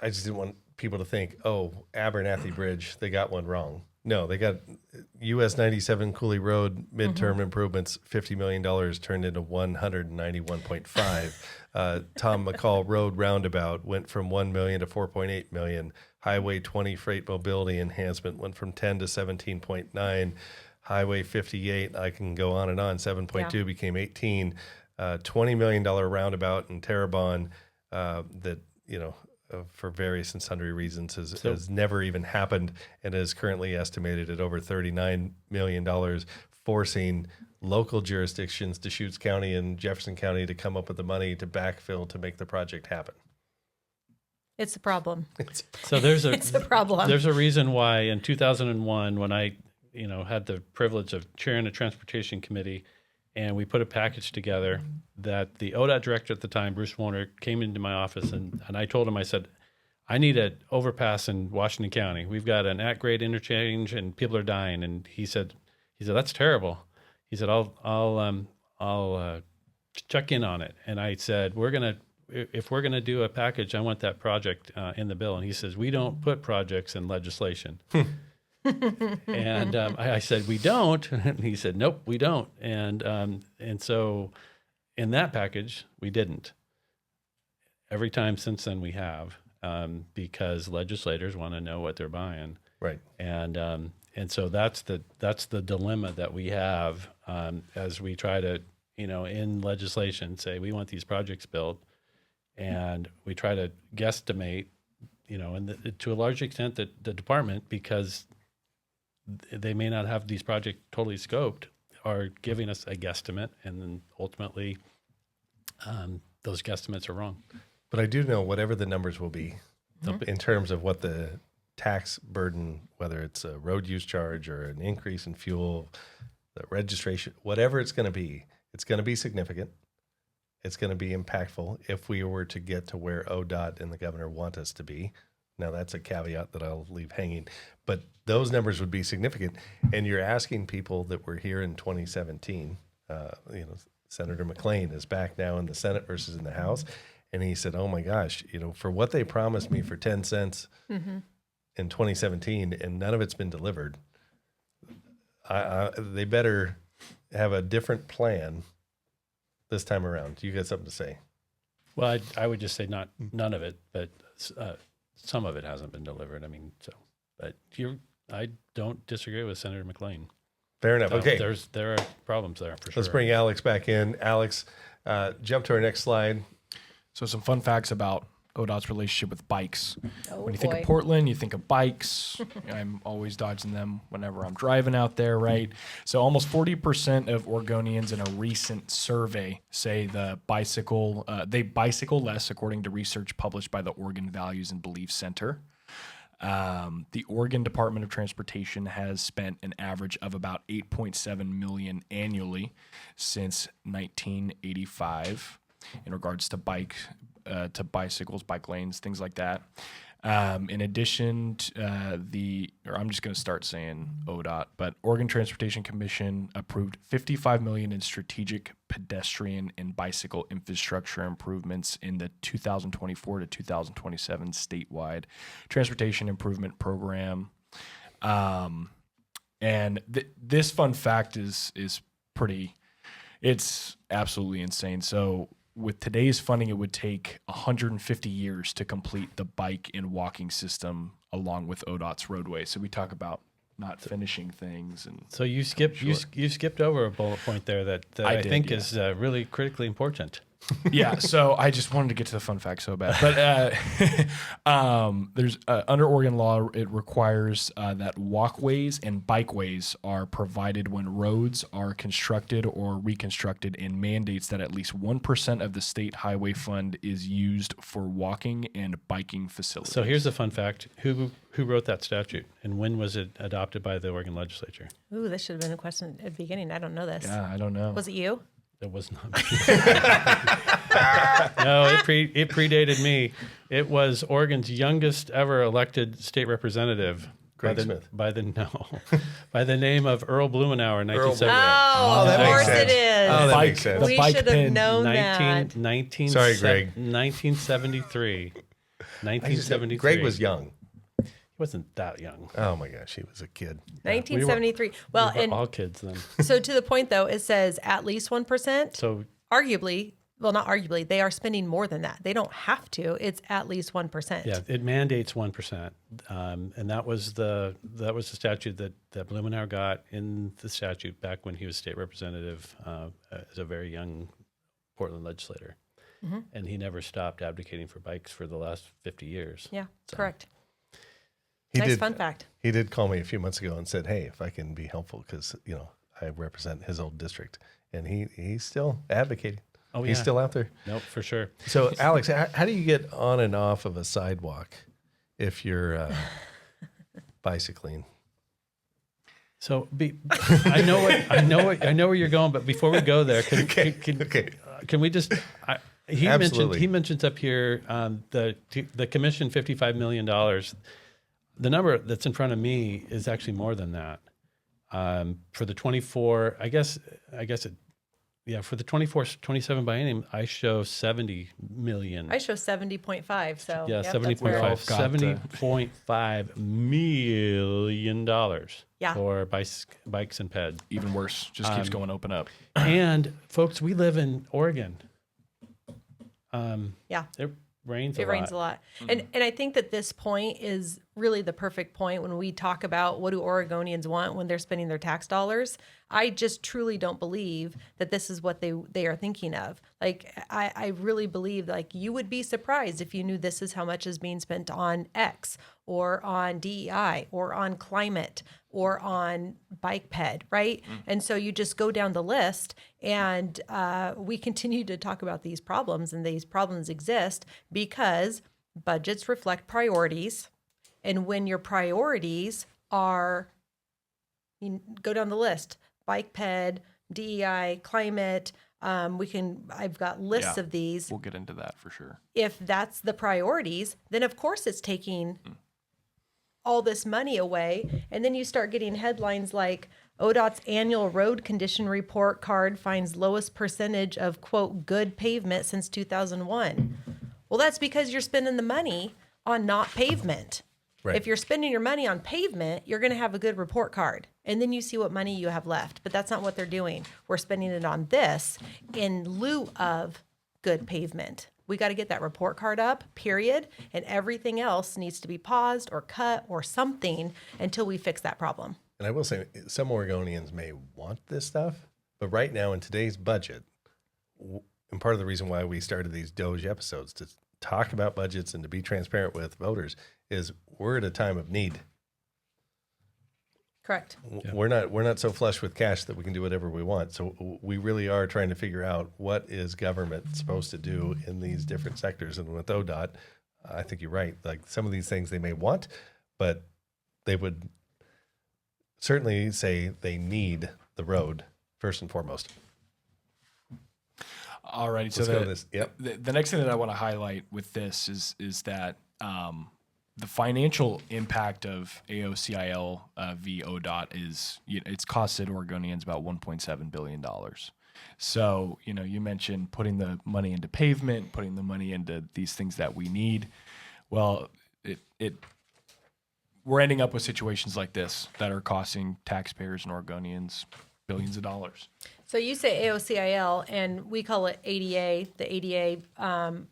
I just didn't want people to think, oh, Abernethy Bridge, they got one wrong. No, they got US 97 Cooley Road midterm improvements, $50 million turned into 191.5. Tom McCall Road roundabout went from 1 million to 4.8 million. Highway 20 freight mobility enhancement went from 10 to 17.9. Highway 58, I can go on and on, 7.2 became 18. $20 million roundabout in Terrebonne that, for various and sundry reasons has never even happened and is currently estimated at over $39 million, forcing local jurisdictions, Deschutes County and Jefferson County, to come up with the money to backfill to make the project happen. It's a problem. So there's it's a problem. There's a reason why in 2001, when I, had the privilege of chairing a transportation committee, and we put a package together that the ODOT director at the time, Bruce Warner, came into my office and I told him, I said, I need an overpass in Washington County. We've got an at-grade interchange and people are dying. And he said, that's terrible. He said, I'll check in on it. And I said, if we're gonna do a package, I want that project in the bill. And he says, we don't put projects in legislation. And I said, we don't. And he said, nope, we don't. And so in that package, we didn't. Every time since then we have, because legislators want to know what they're buying. Right. And so that's the dilemma that we have as we try to, in legislation say we want these projects built, and we try to guesstimate, and to a large extent the department, because they may not have these projects totally scoped, are giving us a guesstimate, and then ultimately those guesstimates are wrong. But I do know whatever the numbers will be in terms of what the tax burden, whether it's a road use charge or an increase in fuel, the registration, whatever it's going to be significant. It's going to be impactful if we were to get to where ODOT and the governor want us to be. Now that's a caveat that I'll leave hanging, but those numbers would be significant. And you're asking people that were here in 2017, Senator McLean is back now in the Senate versus in the House. And he said, oh my gosh, for what they promised me for 10 cents in 2017, and none of it's been delivered, they better have a different plan this time around. You got something to say? Well, I would just say none of it, but some of it hasn't been delivered. I mean, but I don't disagree with Senator McLean. Fair enough. So Okay. There are problems there for sure. Let's bring Alex back in. Alex, jump to our next slide. So some fun facts about ODOT's relationship with bikes. Oh, When you think boy. of Portland, you think of bikes. I'm always dodging them whenever I'm driving out there, right? So almost 40% of Oregonians in a recent survey say they bicycle less, according to research published by the Oregon Values and Beliefs Center. The Oregon Department of Transportation has spent an average of about $8.7 million annually since 1985 in regards to bicycles, bike lanes, things like that. In addition to I'm just going to start saying ODOT, but Oregon Transportation Commission approved $55 million in strategic pedestrian and bicycle infrastructure improvements in the 2024 to 2027 statewide transportation improvement program. And this fun fact is pretty, it's absolutely insane. So with today's funding, it would take 150 years to complete the bike and walking system along with ODOT's roadway. So we talk about not finishing things. And So you skipped over a bullet point there that I did, think yeah. is really critically important. Yeah, so I just wanted to get to the fun fact so bad. But there's under Oregon law, it requires that walkways and bikeways are provided when roads are constructed or reconstructed, and mandates that at least 1% of the state highway fund is used for walking and biking facilities. So here's the fun fact: who wrote that statute, and when was it adopted by the Oregon legislature? Ooh, this should have been a question at the beginning. I don't know this. Yeah, I don't know. Was it you? It was not. No, it predated me. It was Oregon's youngest ever elected state representative. Greg Smith. By the name of Earl Blumenauer in 1970. Oh, that of makes course sense. it is. Oh, that Bike- makes sense. the We bike should have pin. known that. 1973. 1973. Greg was young. He wasn't that young. Oh my gosh, he was a kid. 1973. Well, We were and all kids then. so to the point though, it says at least 1%. So Arguably, well, not arguably, they are spending more than that. They don't have to. It's at least 1%. yeah, it mandates 1%, and that was the statute that Blumenauer got in the statute back when he was state representative as a very young Portland legislator, and he never stopped advocating for bikes for the last 50 years. Yeah, correct. He Nice did, fun fact. He did call me a few months ago and said, "Hey, if I can be helpful, because I represent his old district," and he's still advocating. Oh, He's yeah. still out there. Nope, for sure. So, Alex, how do you get on and off of a sidewalk if you're bicycling? So I know where you're going, but before we go there, can we just? Absolutely. He mentions up here the commission $55 million. The number that's in front of me is actually more than that. For the 24, I guess for the 24-27 biennium, I show 70 million. I show 70.5. So Yeah, yep, that's where- $70.5 million Yeah. for bikes and ped. Even worse, just keeps going open up. And folks, we live in Oregon. Yeah. It rains It rains a lot. And I think that this point is really the perfect point when we talk about what do Oregonians want when they're spending their tax dollars. I just truly don't believe that this is what they are thinking of. Like, I really believe, like, you would be surprised if you knew this is how much is being spent on X or on DEI or on climate or on bike ped, right? And so you just go down the list, and we continue to talk about these problems, and these problems exist because budgets reflect priorities. And when your priorities are, go down the list, bike ped, DEI, climate, I've got lists Yeah. of these. We'll get into that for sure. If that's the priorities, then of course it's taking all this money away. And then you start getting headlines like ODOT's annual road condition report card finds lowest percentage of, quote, good pavement since 2001. Well, that's because you're spending the money on not pavement. Right. If you're spending your money on pavement, you're going to have a good report card. And then you see what money you have left. But that's not what they're doing. We're spending it on this in lieu of good pavement. We got to get that report card up, period. And everything else needs to be paused or cut or something until we fix that problem. And I will say, some Oregonians may want this stuff, but right now in today's budget, and part of the reason why we started these DOGE episodes to talk about budgets and to be transparent with voters is we're at a time of need. Correct. We're not so flush with cash that we can do whatever we want. So we really are trying to figure out what is government supposed to do in these different sectors. And with ODOT, I think you're right. Like some of these things they may want, but they would certainly say they need the road first and foremost. All righty. So Let's go to this. Yep. the next thing that I want to highlight with this is that the financial impact of AOCIL v ODOT is it's costed Oregonians about $1.7 billion. So you mentioned putting the money into pavement, putting the money into these things that we need. Well, we're ending up with situations like this that are costing taxpayers and Oregonians billions of dollars. So you say AOCIL, and we call it ADA, the ADA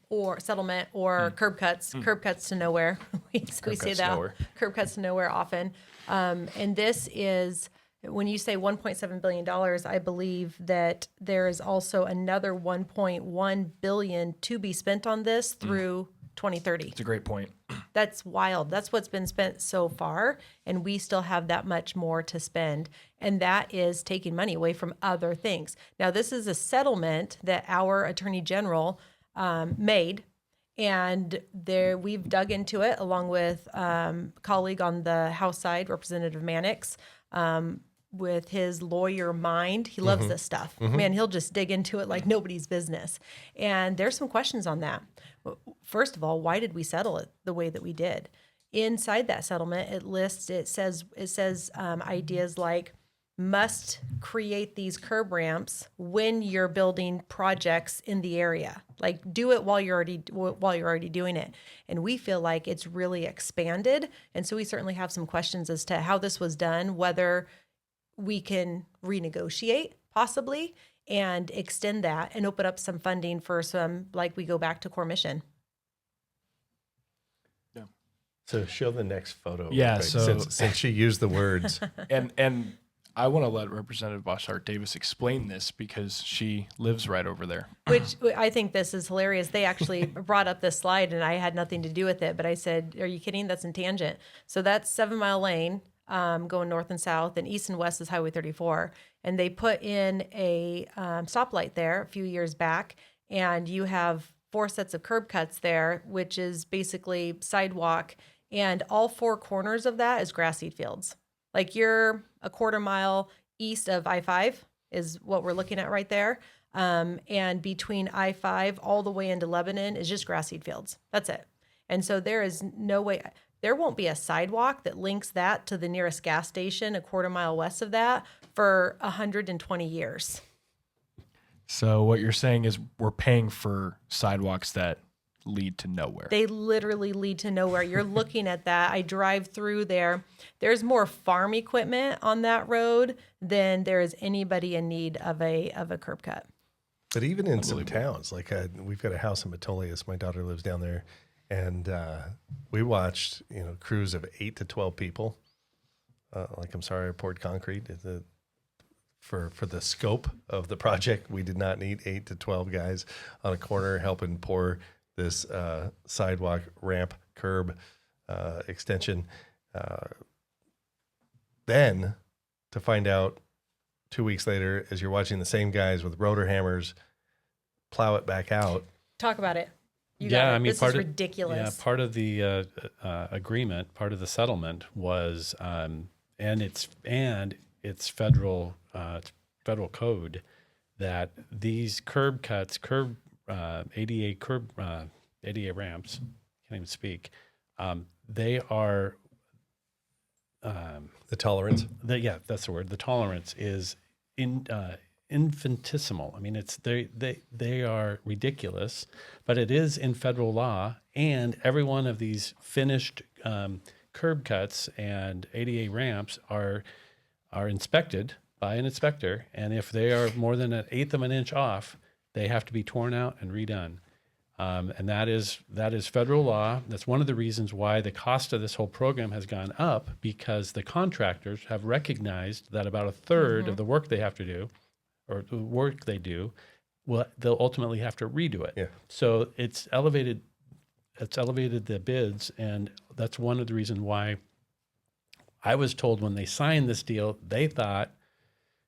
or settlement or curb cuts to nowhere. we say cuts to that nowhere. curb cuts to nowhere often. And this is when you say $1.7 billion, I believe that there is also another $1.1 billion to be spent on this through 2030. It's a great point. That's wild. That's what's been spent so far, and we still have that much more to spend. And that is taking money away from other things. Now, this is a settlement that our Attorney General made, and we've dug into it along with colleague on the House side, Representative Mannix, with his lawyer mind. He loves this stuff. Man, he'll just dig into it like nobody's business. And there's some questions on that. First of all, why did we settle it the way that we did? Inside that settlement, it says ideas like must create these curb ramps when you're building projects in the area. Like do it while you're already doing it. And we feel like it's really expanded. And so we certainly have some questions as to how this was done, whether we can renegotiate possibly and extend that and open up some funding for some, like we go back to core mission. Yeah. So show the next photo. Yeah, quick, so- since she used the words. And I want to let Representative Boshart Davis explain this because she lives right over there. Which I think this is hilarious. They actually brought up this slide and I had nothing to do with it, but I said, are you kidding? That's in tangent. So that's 7 Mile Lane. Going north and south, and east and west is Highway 34. And they put in a stoplight there a few years back, and you have 4 sets of curb cuts there, which is basically sidewalk, and all 4 corners of that is grass seed fields. Like you're a quarter mile east of I-5 is what we're looking at right there. And between I-5 all the way into Lebanon is just grass seed fields. That's it. And so there is no way... There won't be a sidewalk that links that to the nearest gas station a quarter mile west of that for 120 years. So what you're saying is we're paying for sidewalks that lead to nowhere. They literally lead to nowhere. You're looking at that. I drive through there. There's more farm equipment on that road than there is anybody in need of a curb cut. But even in some towns, like we've got a house in Metolius. My daughter lives down there. And we watched, crews of 8 to 12 people. I'm sorry, I poured concrete. For the scope of the project, we did not need 8 to 12 guys on a corner helping pour this sidewalk, ramp, curb extension. Then to find out 2 weeks later, as you're watching the same guys with rotor hammers plow it back out. Talk about it. This is ridiculous. Yeah, part of the agreement, part of the settlement was, and it's federal code that these ADA ramps, can't even speak. They are The tolerance. that's the word. The tolerance is infinitesimal. I mean, they are ridiculous, but it is in federal law, and every one of these finished curb cuts and ADA ramps are inspected by an inspector, and if they are more than 1/8 of an inch off, they have to be torn out and redone. And that is federal law. That's one of the reasons why the cost of this whole program has gone up, because the contractors have recognized that about 1/3 of the work they have to do, or the work they do, they'll ultimately have to redo it. Yeah. So it's elevated the bids, and that's one of the reasons why I was told when they signed this deal, they thought,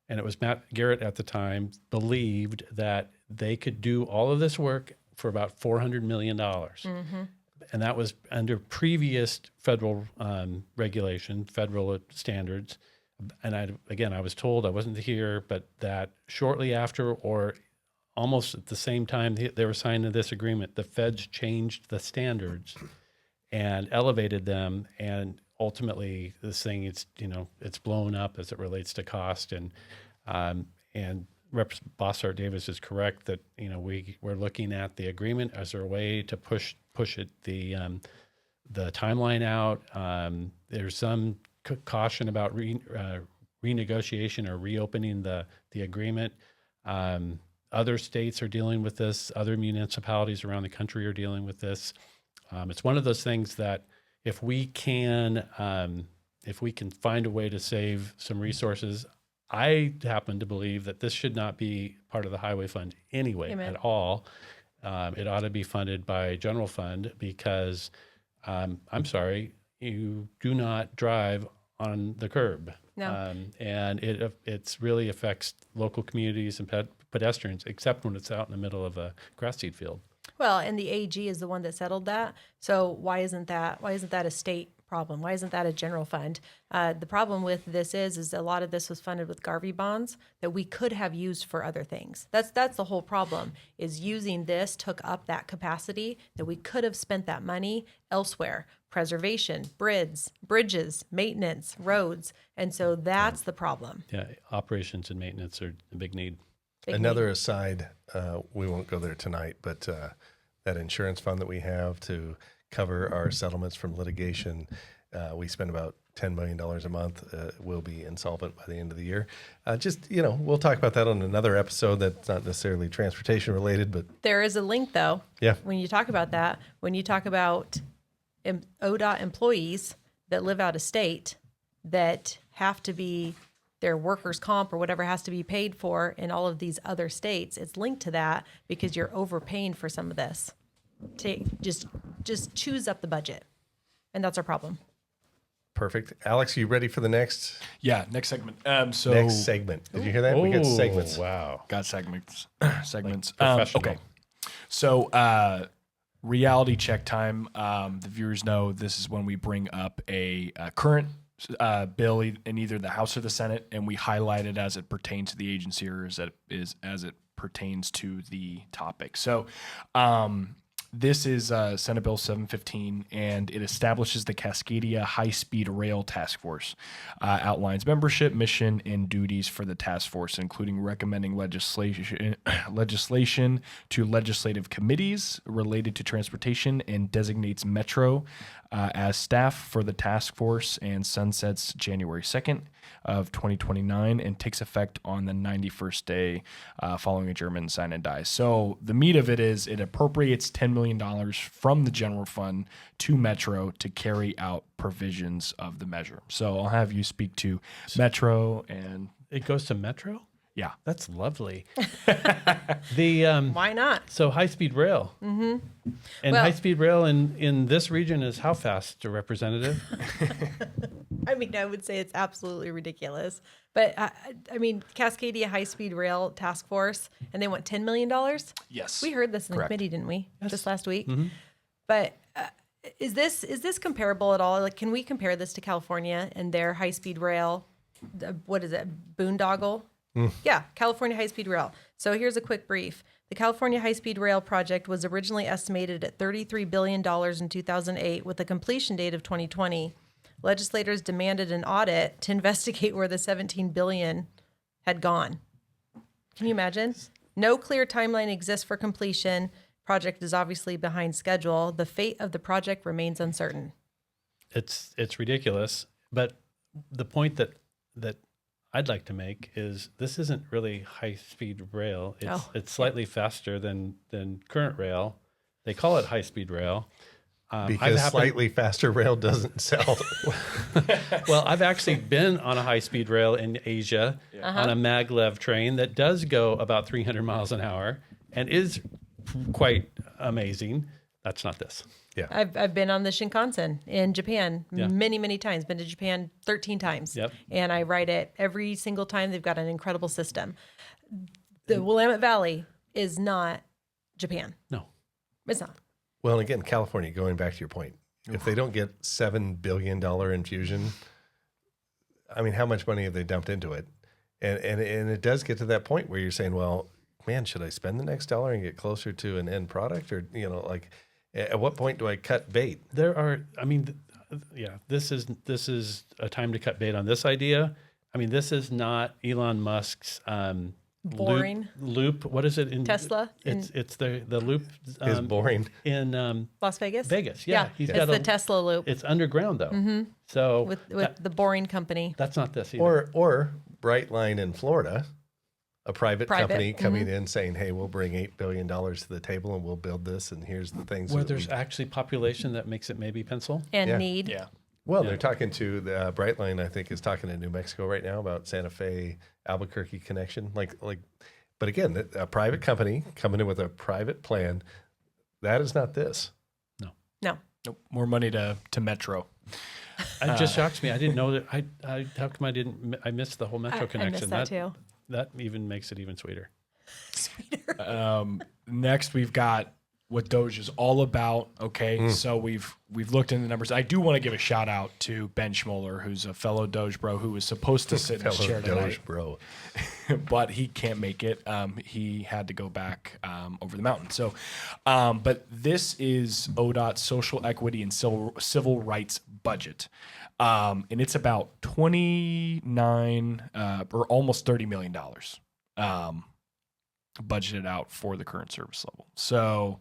and it was Matt Garrett at the time, believed that they could do all of this work for about $400 million. And that was under previous federal regulation, federal standards. And I was told, I wasn't here, but that shortly after, or almost at the same time they were signing this agreement, the feds changed the standards and elevated them. And ultimately this thing, it's blown up as it relates to cost. And Rep. Boshart Davis is correct that we're looking at the agreement as a way to push it the timeline out. There's some caution about renegotiation or reopening the agreement. Other states are dealing with this. Other municipalities around the country are dealing with this. It's one of those things that if we can find a way to save some resources. I happen to believe that this should not be part of the highway fund anyway. Amen. At all. It ought to be funded by general fund, because I'm sorry, you do not drive on the curb. No. And it really affects local communities and pedestrians, except when it's out in the middle of a grass seed field. Well, and the AG is the one that settled that. So why isn't that a state problem? Why isn't that a general fund? The problem with this is a lot of this was funded with Garvey bonds that we could have used for other things. That's the whole problem, is using this took up that capacity that we could have spent that money elsewhere. Preservation, bridges, maintenance, roads. And so that's the problem. Yeah, operations and maintenance are a big need. Another aside, we won't go there tonight, but that insurance fund that we have to cover our settlements from litigation, we spend about $10 million a month. We'll be insolvent by the end of the year. We'll talk about that on another episode that's not necessarily transportation related, but There is a link, though. Yeah. When you talk about that, when you talk about ODOT employees that live out of state that have to be their workers' comp or whatever has to be paid for in all of these other states, it's linked to that because you're overpaying for some of this. Just choose up the budget, and that's our problem. perfect. Alex, you ready for the next? Yeah, next segment. Next segment. Did you hear that? We got segments. Wow. Got segments. Segments. Professional. Okay. So, reality check time. The viewers know this is when we bring up a current bill in either the House or the Senate, and we highlight it as it pertains to the agency or as it pertains to the topic. So, this is Senate Bill 715, and it establishes the Cascadia High-Speed Rail Task Force, outlines membership, mission, and duties for the task force, including recommending legislation to legislative committees related to transportation, and designates Metro as staff for the task force, and sunsets January 2nd of 2029 and takes effect on the 91st day following adjournment and sign and die. So the meat of it is it appropriates $10 million from the general fund to Metro to carry out provisions of the measure. So I'll have you speak to Metro and It goes to Metro? yeah. That's lovely. Why not? So high-speed rail. Mm-hmm. And Well- high-speed rail in this region is how fast, Representative? I mean, I would say it's absolutely ridiculous. But I mean, Cascadia High Speed Rail Task Force, and they want $10 million? Yes. We heard this in the Correct. committee, didn't we? Just last week. But is this comparable at all? Like, can we compare this to California and their high speed rail? What is it? Boondoggle Yeah, California High-Speed Rail. So here's a quick brief. The California High-Speed Rail project was originally estimated at $33 billion in 2008 with a completion date of 2020. Legislators demanded an audit to investigate where the $17 billion had gone. Can you imagine? No clear timeline exists for completion. Project is obviously behind schedule. The fate of the project remains uncertain. It's ridiculous. But the point that I'd like to make is this isn't really high-speed rail. It's slightly faster than current rail. They call it high-speed rail. Because slightly faster rail doesn't sell. Well, I've actually been on a high-speed rail in Asia on a maglev train that does go about 300 miles an hour and is quite amazing. That's not this. Yeah. I've been on the Shinkansen in Japan Yeah. many times. Been to Japan 13 times. Yep. And I ride it every single time. They've got an incredible system. The Willamette Valley is not Japan. No. It's not. Well, and again, California, going back to your point, if they don't get $7 billion infusion, I mean, how much money have they dumped into it? And it does get to that point where you're saying, well, man, should I spend the next dollar and get closer to an end product? Or, like, at what point do I cut bait? There are, I mean, this is a time to cut bait on this idea. I mean, this is not Elon Musk's Boring. loop. What is it in Tesla It's the loop Is boring. in Las Vegas. Vegas. Yeah, he's it's got the Tesla loop It's underground though. So with the Boring Company. that's not this either. Or Brightline in Florida, a private company Mm-hmm. coming in saying, hey, we'll bring $8 billion to the table and we'll build this. And here's the things. where that there's actually population that makes it maybe pencil. And Yeah. need. Yeah. Well, they're talking to the Brightline, I think, is talking to New Mexico right now about Santa Fe, Albuquerque connection. But again, a private company coming in with a private plan, that is not this. No. Nope. More money to Metro. It just shocks me. I didn't know that. How come I missed the whole metro connection? I missed that too. That even makes it even sweeter. Next, we've got what DOGE is all about. Okay, so we've looked into the numbers. I do want to give a shout out to Ben Schmoller, who's a fellow DOGE bro who was supposed to sit in his chair tonight, Doge, bro. but he can't make it. He had to go back over the mountain. So, but this is ODOT's social equity and civil rights budget. And it's about 29 or almost $30 million budgeted out for the current service level. So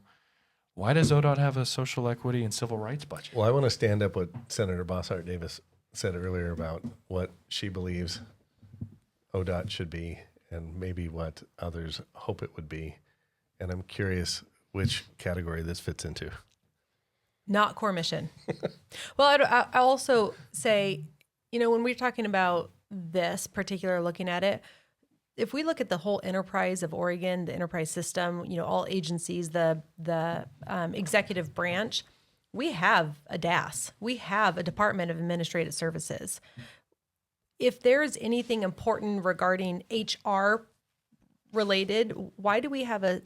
why does ODOT have a social equity and civil rights budget? Well, I want to stand up what Senator Boshart Davis said earlier about what she believes ODOT should be and maybe what others hope it would be. And I'm curious which category this fits into. Not core mission. Well, I also say, when we're talking about this particular, looking at it, if we look at the whole enterprise of Oregon, the enterprise system, all agencies, the executive branch, we have a DAS. We have a Department of Administrative Services. If there's anything important regarding HR related, why do we have a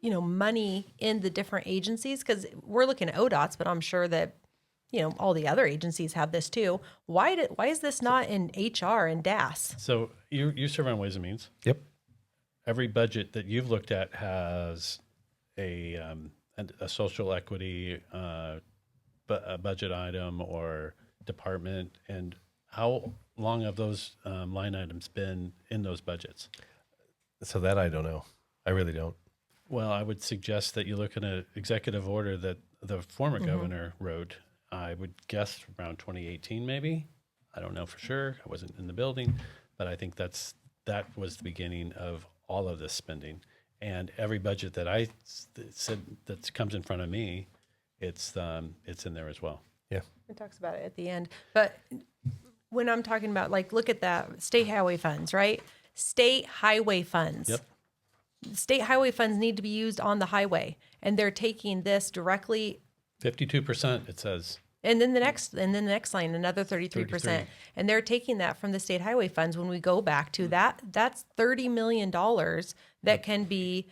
money in the different agencies? Because we're looking at ODOTs, but I'm sure that all the other agencies have this too. Why is this not in HR and DAS? So you serve on Ways and Means. Yep. Every budget that you've looked at has a social equity a budget item or department. And how long have those line items been in those budgets? So that I don't know. I really don't. Well, I would suggest that you look at an executive order that the former governor wrote. I would guess around 2018, maybe. I don't know for sure. I wasn't in the building, but I think that was the beginning of all of this spending. And every budget that I said that comes in front of me, it's in there as well. Yeah. It talks about it at the end. But when I'm talking about, look at that, state highway funds, right? State highway funds. Yep. State highway funds need to be used on the highway, and they're taking this directly. 52%, it says. And then the next line, another 33%. 33. And they're taking that from the state highway funds. When we go back to that, that's $30 million that can be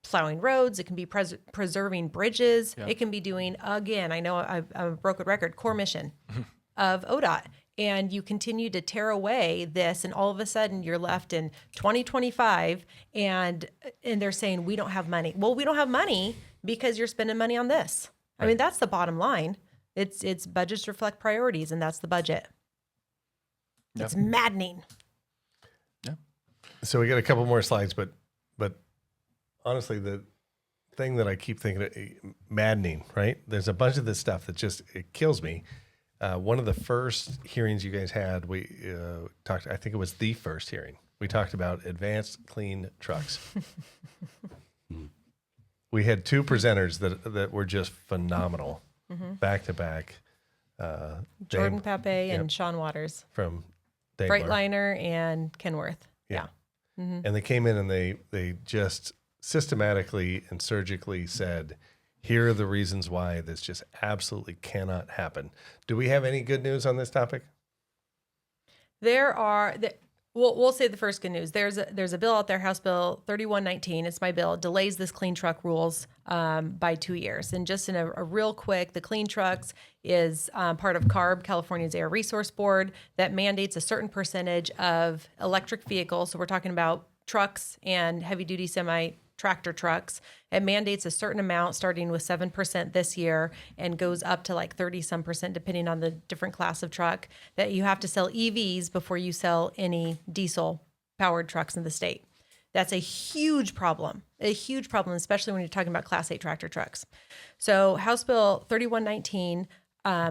plowing roads. It can be preserving bridges. It can be doing, again, I know I'm a broken record, core mission of ODOT. and you continue to tear away this, and all of a sudden you're left in 2025, and they're saying we don't have money. Well, we don't have money because you're spending money on this. I mean, that's the bottom line. It's budgets reflect priorities, and that's the budget. Yep. It's maddening. Yeah. So we got a couple more slides, but honestly, the thing that I keep thinking maddening, right? There's a bunch of this stuff that just it kills me. One of the first hearings you guys had, we talked. I think it was the first hearing. We talked about advanced clean trucks. We had two presenters that were just phenomenal, back to back. Jordan Pape and Sean Waters. From Daimler. Freightliner and Kenworth. Yeah. And they came in and they just systematically and surgically said, here are the reasons why this just absolutely cannot happen. Do we have any good news on this topic? We'll say the first good news. There's a bill out there, House Bill 3119. It's my bill. It delays this clean truck rules by 2 years. And just in a real quick, the clean trucks is part of CARB, California's Air Resource Board, that mandates a certain percentage of electric vehicles. So we're talking about trucks and heavy duty tractor trucks. It mandates a certain amount starting with 7% this year and goes up to like 30% depending on the different class of truck, that you have to sell EVs before you sell any diesel powered trucks in the state. That's a huge problem, especially when you're talking about Class 8 tractor trucks. So House Bill 3119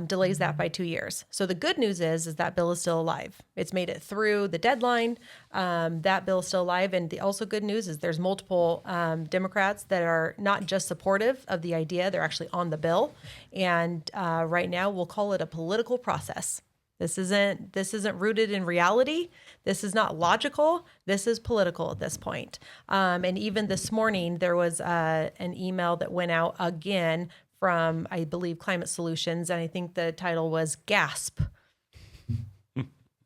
delays that by 2 years. So the good news is that bill is still alive. It's made it through the deadline. That bill is still alive. And the also good news is there's multiple Democrats that are not just supportive of the idea, they're actually on the bill. And right now we'll call it a political process. This isn't rooted in reality. This is not logical. This is political at this point. And even this morning, there was an email that went out again from, I believe, Climate Solutions, and I think the title was Gasp.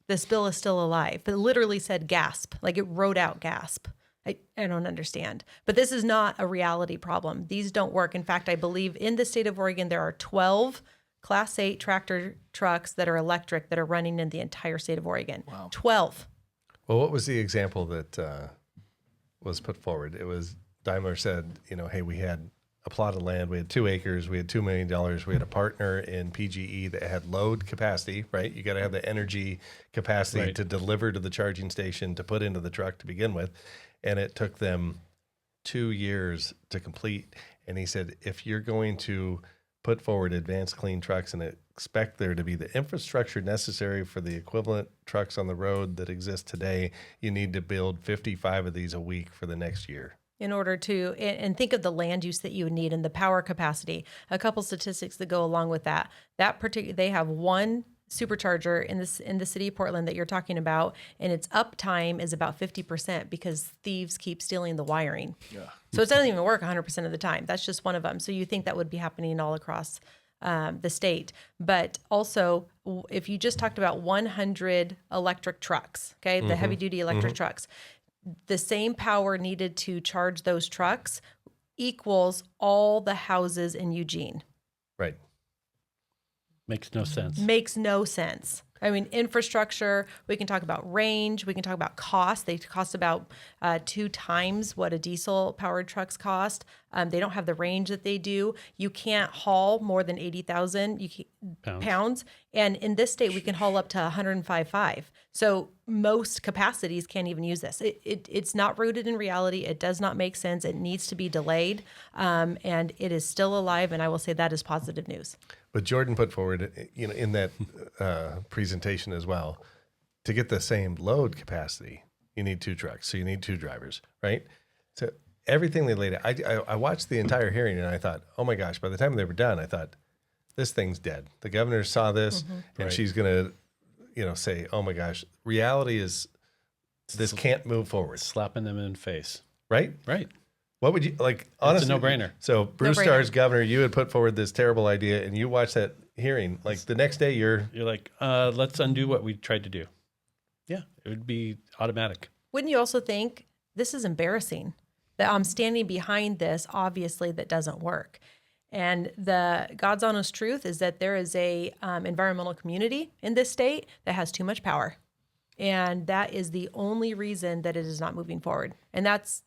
This bill is still alive. But it literally said gasp, like it wrote out gasp. I don't understand. But this is not a reality problem. These don't work. In fact, I believe in the state of Oregon, there are 12 Class 8 tractor trucks that are electric that are running in the entire state of Oregon. Wow. 12. Well, what was the example that was put forward? It was Daimler said, hey, we had a plot of land. We had 2 acres. We had $2 million. We had a partner in PGE that had load capacity, right? You got to have the energy capacity to deliver to the charging station to put into the truck to begin with. And it took them 2 years to complete. And he said, if you're going to put forward advanced clean trucks and expect there to be the infrastructure necessary for the equivalent trucks on the road that exist today, you need to build 55 of these a week for the next year. In order to, and think of the land use that you would need and the power capacity. A couple statistics that go along with that. They have one supercharger in the city of Portland that you're talking about, and its uptime is about 50% because thieves keep stealing the wiring. Yeah. So it doesn't even work 100% of the time. That's just one of them. So you think that would be happening all across the state. But also, if you just talked about 100 electric trucks, okay, the heavy duty electric trucks, the same power needed to charge those trucks equals all the houses in Eugene. Right. Makes no sense. Makes no sense. I mean, infrastructure, we can talk about range, we can talk about cost. They cost about 2 times what a diesel-powered trucks cost. They don't have the range that they do. You can't haul more than 80,000 pounds. And in this state, we can haul up to 105.5. So most capacities can't even use this. It's not rooted in reality. It does not make sense. It needs to be delayed. And it is still alive, and I will say that is positive news. But Jordan put forward, in that presentation as well, to get the same load capacity, you need 2 trucks. So you need 2 drivers, right? So everything they laid out, I watched the entire hearing and I thought, oh my gosh, by the time they were done, I thought, this thing's dead. The governor saw this and she's going to, say, oh my gosh, reality is this can't move forward. Slapping them in the face. Right? Right. What would you like? Honestly, it's a no-brainer. So Bruce Starr's governor, you had put forward this terrible idea, and you watched that hearing. Like the next day, you're like, let's undo what we tried to do. Yeah, it would be automatic. Wouldn't you also think this is embarrassing that I'm standing behind this? Obviously, that doesn't work. And the God's honest truth is that there is a environmental community in this state that has too much power. And that is the only reason that it is not moving forward. And that's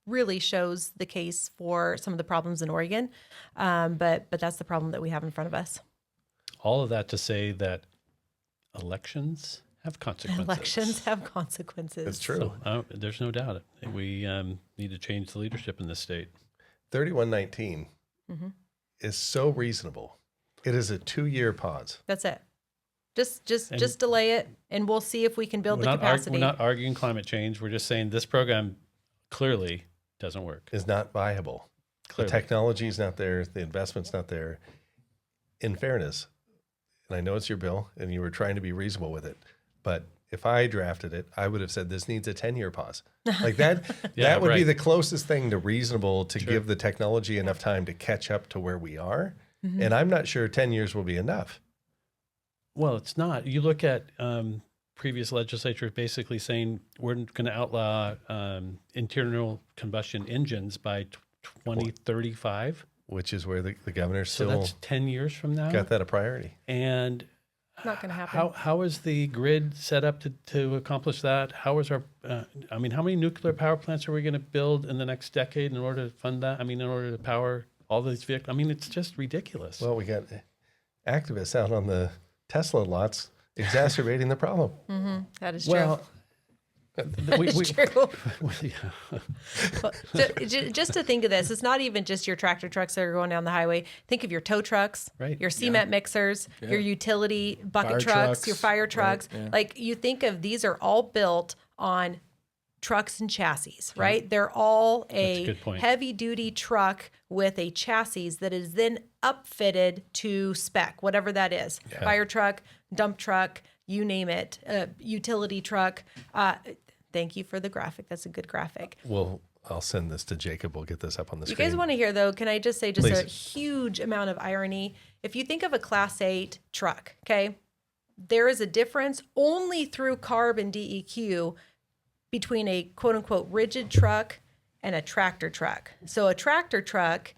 really shows the case for some of the problems in Oregon. But that's the problem that we have in front of us. All of that to say that elections have consequences. Elections have consequences. It's true. So, there's no doubt. We need to change the leadership in this state. 3119 is so reasonable. It is a 2-year pause. That's it. Just delay it, and we'll see if we can build the capacity. We're not arguing climate change. We're just saying this program clearly doesn't work. Is not viable. Clearly. The technology is not there. The investment's not there. In fairness, and I know it's your bill, and you were trying to be reasonable with it, but if I drafted it, I would have said this needs a 10-year pause. Like that, that would be the closest thing to reasonable to give the technology enough time to catch up to where we are. And I'm not sure 10 years will be enough. Well, it's not. You look at previous legislatures basically saying we're going to outlaw internal combustion engines by 2035. Which is where the governor So still that's 10 years from now. got that a priority. And Not going to happen. how is the grid set up to accomplish that? How is our, how many nuclear power plants are we going to build in the next decade in order to fund that? In order to power all these vehicles? It's just ridiculous. Well, we got activists out on the Tesla lots exacerbating the problem. That is true. It's true. Well, just to think of this, it's not even just your tractor trucks that are going down the highway. Think of your tow trucks, Right. your cement mixers, your utility bucket Fire trucks, trucks, your fire trucks. right, yeah. Like you think of these are all built on trucks and chassis, right? They're all a a good point. heavy duty truck with a chassis that is then upfitted to spec, whatever that is. Fire truck, dump truck, you name it, utility truck. Thank you for the graphic. That's a good graphic. Well, I'll send this to Jacob. We'll get this up on the You screen. guys want to hear, though, can I just say just a Please. huge amount of irony? If you think of a Class 8 truck, okay, there is a difference only through CARB and DEQ between a quote-unquote rigid truck and a tractor truck. So a tractor truck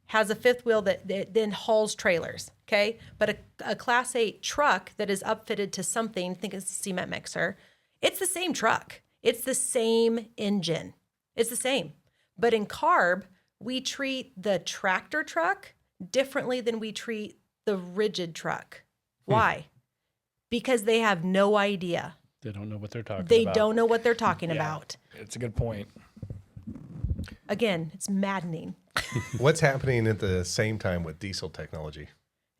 has a fifth wheel that then hauls trailers, okay? But a Class 8 truck that is upfitted to something, think it's a cement mixer, it's the same truck. It's the same engine. It's the same. But in CARB, we treat the tractor truck differently than we treat the rigid truck. Why? Because they have no idea. They don't know what they're talking They about. don't know what they're talking about. It's a good point. Again, it's maddening. What's happening at the same time with diesel technology?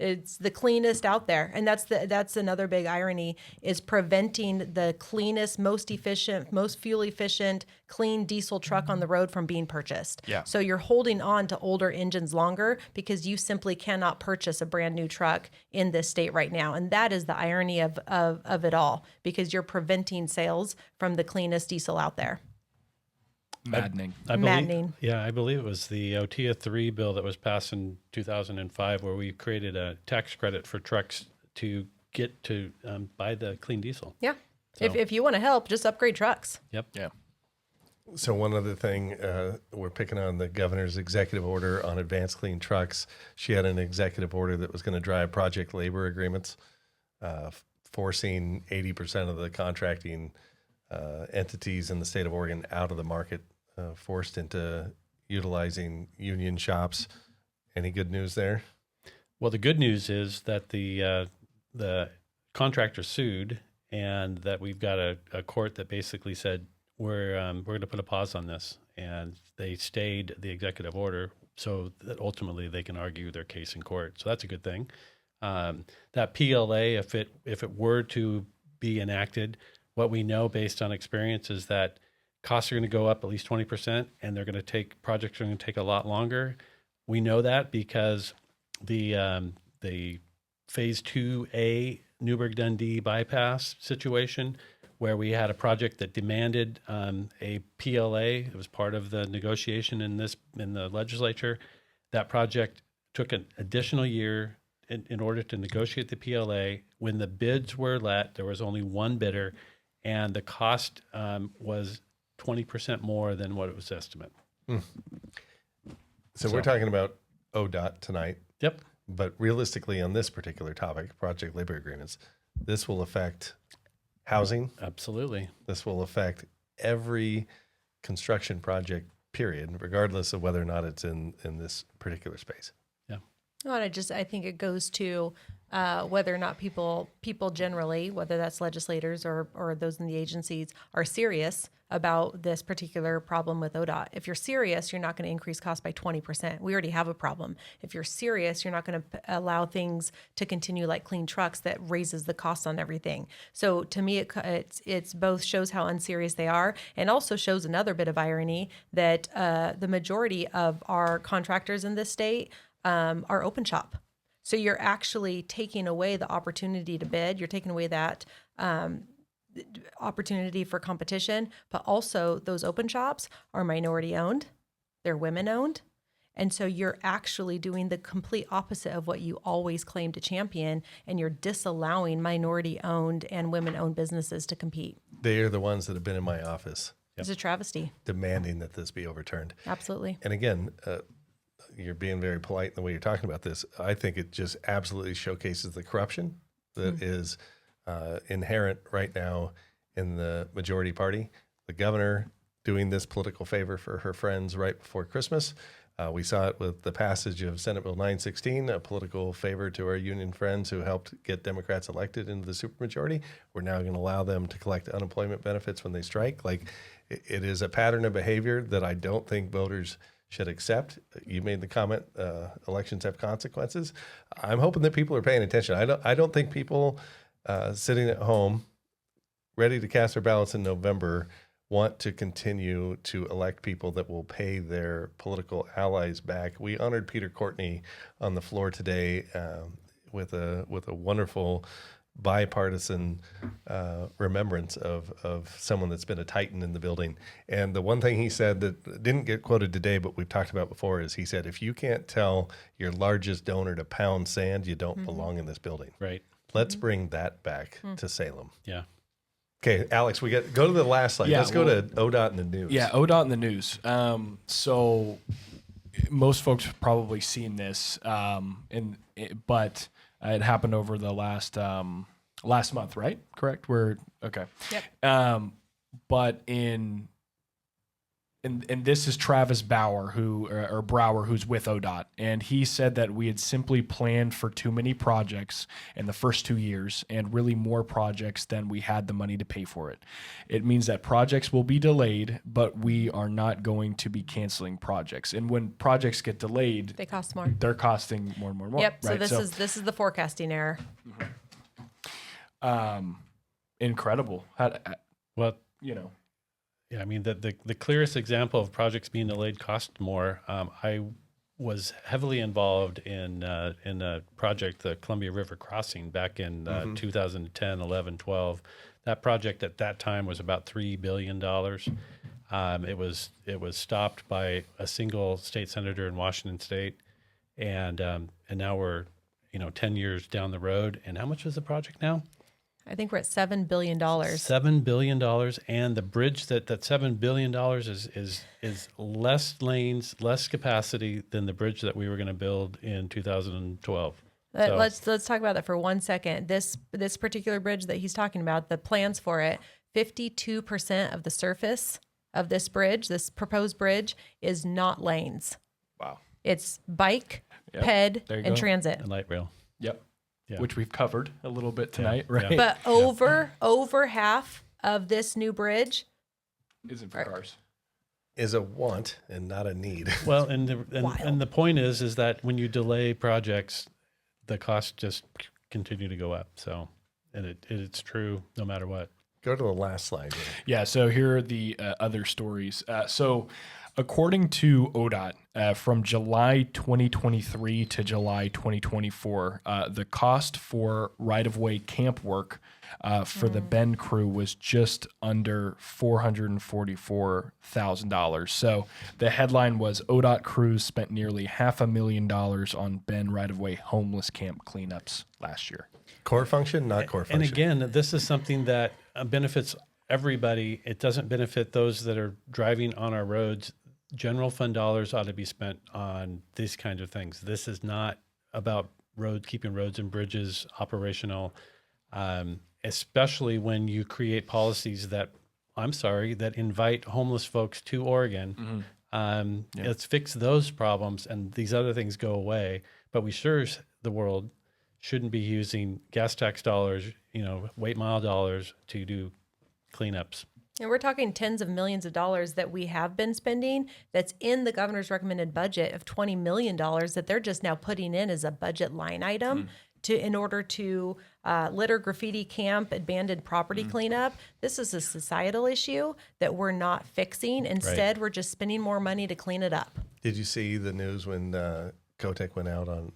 It's the cleanest out there. And that's another big irony is preventing the cleanest, most efficient, most fuel efficient, clean diesel truck on the road from being purchased. Yeah. So you're holding on to older engines longer because you simply cannot purchase a brand new truck in this state right now. And that is the irony of it all because you're preventing sales from the cleanest diesel out there. Maddening. Maddening. Yeah, I believe it was the OTIA 3 bill that was passed in 2005 where we created a tax credit for trucks to get to buy the clean diesel. Yeah. So- If you want to help, just upgrade trucks. Yep. Yeah. So one other thing, we're picking on the governor's executive order on advanced clean trucks. She had an executive order that was going to drive project labor agreements, forcing 80% of the contracting entities in the state of Oregon out of the market, forced into utilizing union shops. Any good news there? Well, the good news is that the contractor sued, and that we've got a court that basically said we're going to put a pause on this, and they stayed the executive order so that ultimately they can argue their case in court. So that's a good thing. That PLA, if it were to be enacted, what we know based on experience is that costs are going to go up at least 20%, and projects are going to take a lot longer. We know that because the phase 2A Newburgh-Dundee bypass situation, where we had a project that demanded a PLA. It was part of the negotiation in the legislature. That project took an additional year in order to negotiate the PLA. When the bids were let, there was only one bidder, and the cost was 20% more than what it was estimated. So we're talking about ODOT tonight. Yep. But realistically, on this particular topic, project labor agreements, this will affect housing. Absolutely. This will affect every construction project, period, regardless of whether or not it's in this particular space. Yeah. Well, I think it goes to whether or not people generally, whether that's legislators or those in the agencies, are serious about this particular problem with ODOT. If you're serious, you're not going to increase costs by 20%. We already have a problem. If you're serious, you're not going to allow things to continue like clean trucks that raises the cost on everything. So to me, it's both shows how unserious they are and also shows another bit of irony that the majority of our contractors in this state are open shop. So you're actually taking away the opportunity to bid. You're taking away that opportunity for competition, but also those open shops are minority owned, they're women owned. And so you're actually doing the complete opposite of what you always claim to champion, and you're disallowing minority owned and women owned businesses to compete. They are the ones that have been in my office It's a travesty. demanding that this be overturned. Absolutely. And again, you're being very polite in the way you're talking about this. I think it just absolutely showcases the corruption that is inherent right now in the majority party. The governor doing this political favor for her friends right before Christmas. We saw it with the passage of Senate Bill 916, a political favor to our union friends who helped get Democrats elected into the supermajority. We're now going to allow them to collect unemployment benefits when they strike. Like, it is a pattern of behavior that I don't think voters should accept. You made the comment, elections have consequences. I'm hoping that people are paying attention. I don't think people sitting at home ready to cast their ballots in November want to continue to elect people that will pay their political allies back. We honored Peter Courtney on the floor today with a wonderful bipartisan remembrance of someone that's been a titan in the building. And the one thing he said that didn't get quoted today, but we've talked about before, is he said, if you can't tell your largest donor to pound sand, you don't belong in this building. Right. Let's bring that back to Salem. Yeah. Okay, Alex, go to the last slide. Yeah, Let's go to ODOT in the news. Yeah, ODOT in the news. So most folks have probably seen this, but it happened over the last month, right? Correct? Okay. Yep. But and this is Travis Brower, who's with ODOT, and he said that we had simply planned for too many projects in the first 2 years, and really more projects than we had the money to pay for it. It means that projects will be delayed, but we are not going to be canceling projects. And when projects get delayed, They cost more. they're costing more and more and more. Yep. So right? this is the forecasting error. Incredible. Well, Yeah, I mean, the clearest example of projects being delayed cost more. I was heavily involved in a project, the Columbia River Crossing, back in 2010, 11, 12. That project at that time was about $3 billion. It was stopped by a single state senator in Washington State, and now we're 10 years down the road. And how much is the project now? I think we're at $7 billion. $7 billion, and the bridge that $7 billion is less lanes, less capacity than the bridge that we were going to build in 2012. So, Let's talk about that for 1 second. This particular bridge that he's talking about, the plans for it, 52% of the surface of this bridge, this proposed bridge, is not lanes. Wow. It's bike, Yep. ped, There you and go. transit. and light rail. Yep. Yeah. Which we've covered a little bit tonight, right? But over half of this new bridge, Isn't for cars. Is a want and not a need. Well, and the point is that when you delay projects, the costs just continue to go up. So, and it's true no matter what. Go to the last slide. Yeah, so here are the other stories. So according to ODOT, from July 2023 to July 2024, the cost for right-of-way camp work for the Bend crew was just under $444,000. So the headline was ODOT crews spent nearly $500,000 on Bend right-of-way homeless camp cleanups last year. Core function, not core function. And again, this is something that benefits everybody. It doesn't benefit those that are driving on our roads. general fund dollars ought to be spent on these kinds of things. This is not about keeping roads and bridges operational, especially when you create policies that, that invite homeless folks to Oregon. Let's fix those problems and these other things go away. But we sure as the world shouldn't be using gas tax dollars, weight mile dollars to do cleanups. And we're talking tens of millions of dollars that we have been spending that's in the governor's recommended budget of $20 million that they're just now putting in as a budget line item in order to litter, graffiti, camp, abandoned property cleanup. This is a societal issue that we're not fixing. Instead, we're just spending more money to clean it up. Did you see the news when Kotek went out on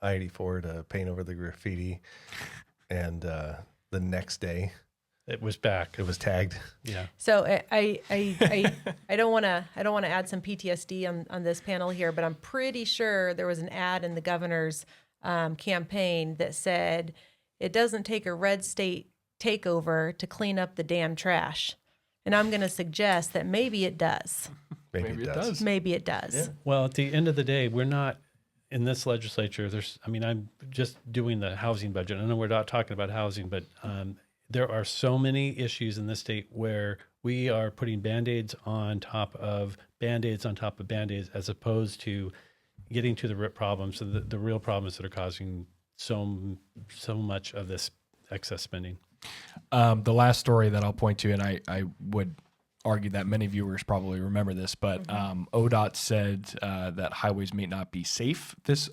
I-84 to paint over the graffiti, and the next day it was back. It was tagged. Yeah. So I don't want to add some PTSD on this panel here, but I'm pretty sure there was an ad in the governor's campaign that said it doesn't take a red state takeover to clean up the damn trash, and I'm going to suggest that maybe it does. Maybe it does. Maybe it does. Yeah. Well, at the end of the day, we're not in this legislature. I'm just doing the housing budget. I know we're not talking about housing, but there are so many issues in this state where we are putting Band-Aids on top of Band-Aids on top of Band-Aids, as opposed to getting to the root problems, so the real problems that are causing so much of this excess spending. The last story that I'll point to, and I would argue that many viewers probably remember this, but ODOT said that highways may not be safe this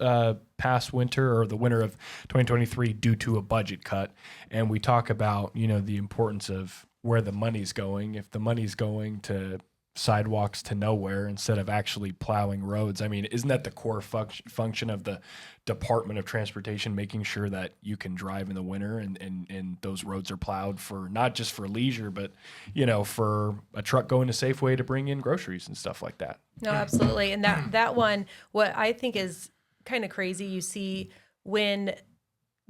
past winter or the winter of 2023 due to a budget cut. And we talk about, the importance of where the money's going. If the money's going to sidewalks to nowhere instead of actually plowing roads. I mean, isn't that the core function of the Department of Transportation, making sure that you can drive in the winter and those roads are plowed for not just for leisure, but, for a truck going to Safeway to bring in groceries and stuff like that. No, absolutely. And that one, what I think is kind of crazy, you see when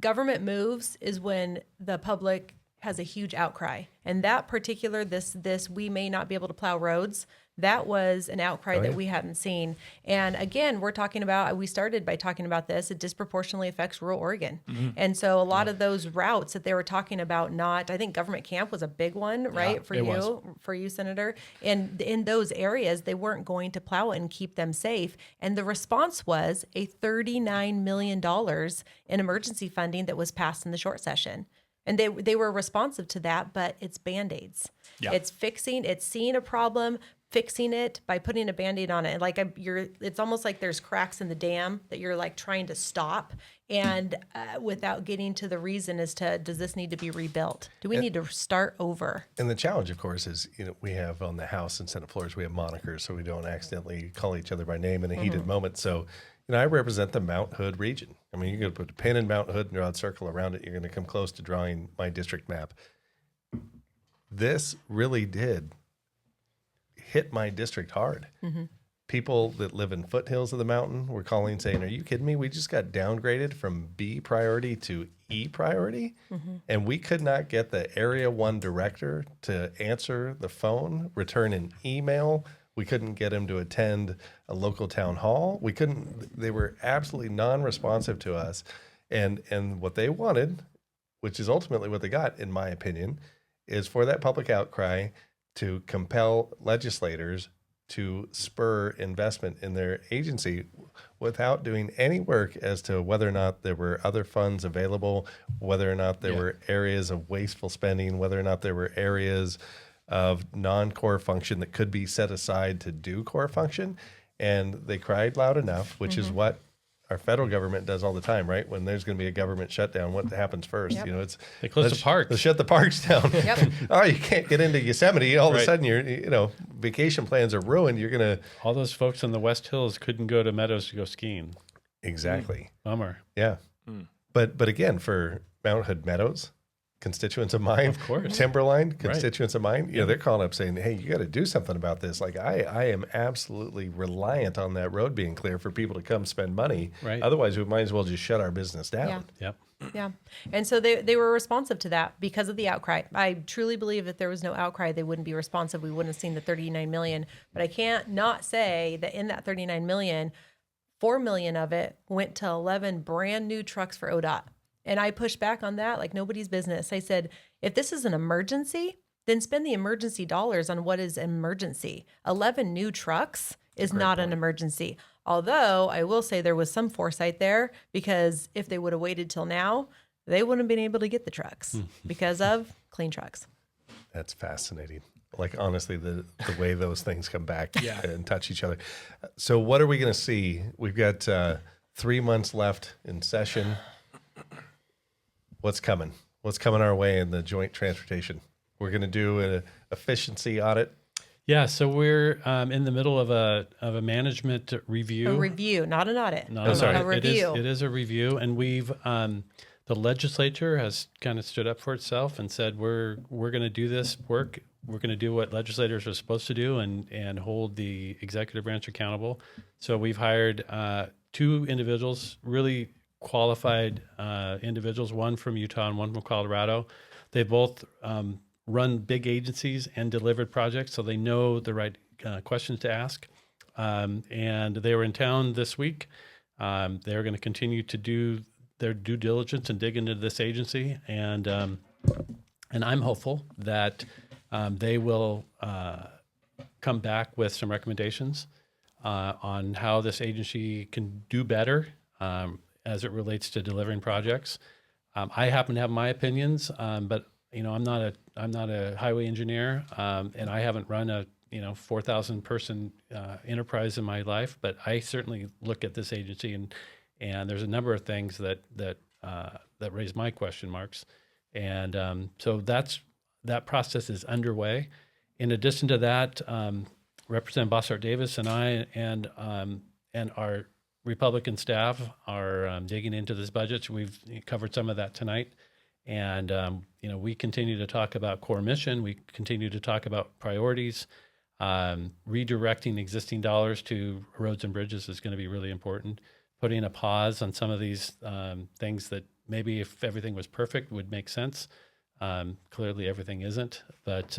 government moves is when the public has a huge outcry. And that particular, this we may not be able to plow roads, that was an outcry that we hadn't seen. And again, we started by talking about this, it disproportionately affects rural Oregon. And so a lot of those routes that they were talking about, I think government camp was a big one, right? For you, Senator. And in those areas, they weren't going to plow it and keep them safe. And the response was a $39 million in emergency funding that was passed in the short session. And they were responsive to that, but it's Band-Aids. Yeah. It's seeing a problem, fixing it by putting a Band-Aid on it. And it's almost like there's cracks in the dam that you're like trying to stop, and without getting to the reason as to, does this need to be rebuilt? Do we need to start over? And the challenge, of course, is, we have on the House and Senate floors, we have monikers, so we don't accidentally call each other by name in a heated moment. So, I represent the Mount Hood region. I mean, you're going to put a pin in Mount Hood and draw a circle around it. You're going to come close to drawing my district map. This really did hit my district hard. People that live in foothills of the mountain were calling saying, are you kidding me? We just got downgraded from B priority to E priority. And we could not get the Area 1 director to answer the phone, return an email. We couldn't get him to attend a local town hall. They were absolutely non-responsive to us. And what they wanted, which is ultimately what they got, in my opinion, is for that public outcry to compel legislators to spur investment in their agency without doing any work as to whether or not there were other funds available, whether or not there were areas of wasteful spending, whether or not there were areas of non-core function that could be set aside to do core function. And they cried loud enough, which is what our federal government does all the time, right? When there's going to be a government shutdown, what happens first? It's they close the parks. Let's shut the parks down. Oh, you can't get into Yosemite. All of a sudden, your vacation plans are ruined. You're going to all those folks in the West Hills couldn't go to Meadows to go skiing. Exactly. Bummer. Yeah. But again, for Mount Hood Meadows, constituents of mine, Of course. Timberline constituents of mine, they're calling up saying, hey, you got to do something about this. Like I am absolutely reliant on that road being clear for people to come spend money. Right. Otherwise we might as well just shut our business down. Yeah. Yep. Yeah. And so they were responsive to that because of the outcry. I truly believe if there was no outcry, they wouldn't be responsive. We wouldn't have seen the 39 million. But I can't not say that in that 39 million, 4 million of it went to 11 brand new trucks for ODOT. And I pushed back on that like nobody's business. I said, if this is an emergency, then spend the emergency dollars on what is emergency. 11 new trucks is not an emergency. Although I will say there was some foresight there, because if they would have waited till now, they wouldn't have been able to get the trucks because of clean trucks. That's fascinating. Like, honestly, the way those things come back and touch each other. So what are we going to see? We've got 3 months left in session. What's coming? What's coming our way in the joint transportation? We're going to do an efficiency audit. Yeah, so we're in the middle of a management review. A review, not an audit. No, A review. It is a review, and we've the legislature has kind of stood up for itself and said we're going to do this work. We're going to do what legislators are supposed to do and hold the executive branch accountable. So we've hired 2 individuals, really qualified individuals, one from Utah and one from Colorado. They both run big agencies and delivered projects, so they know the right questions to ask. And they were in town this week. They're going to continue to do their due diligence and dig into this agency. And I'm hopeful that they will come back with some recommendations on how this agency can do better as it relates to delivering projects. I happen to have my opinions, but I'm not a highway engineer, and I haven't run a 4,000 person enterprise in my life. But I certainly look at this agency, and there's a number of things that raise my question marks, and so that process is underway. In addition to that, Representative Boshart Davis and I and our Republican staff are digging into this budget. So we've covered some of that tonight. And, we continue to talk about core mission. We continue to talk about priorities. Redirecting existing dollars to roads and bridges is going to be really important. Putting a pause on some of these things that maybe if everything was perfect would make sense. Clearly everything isn't, but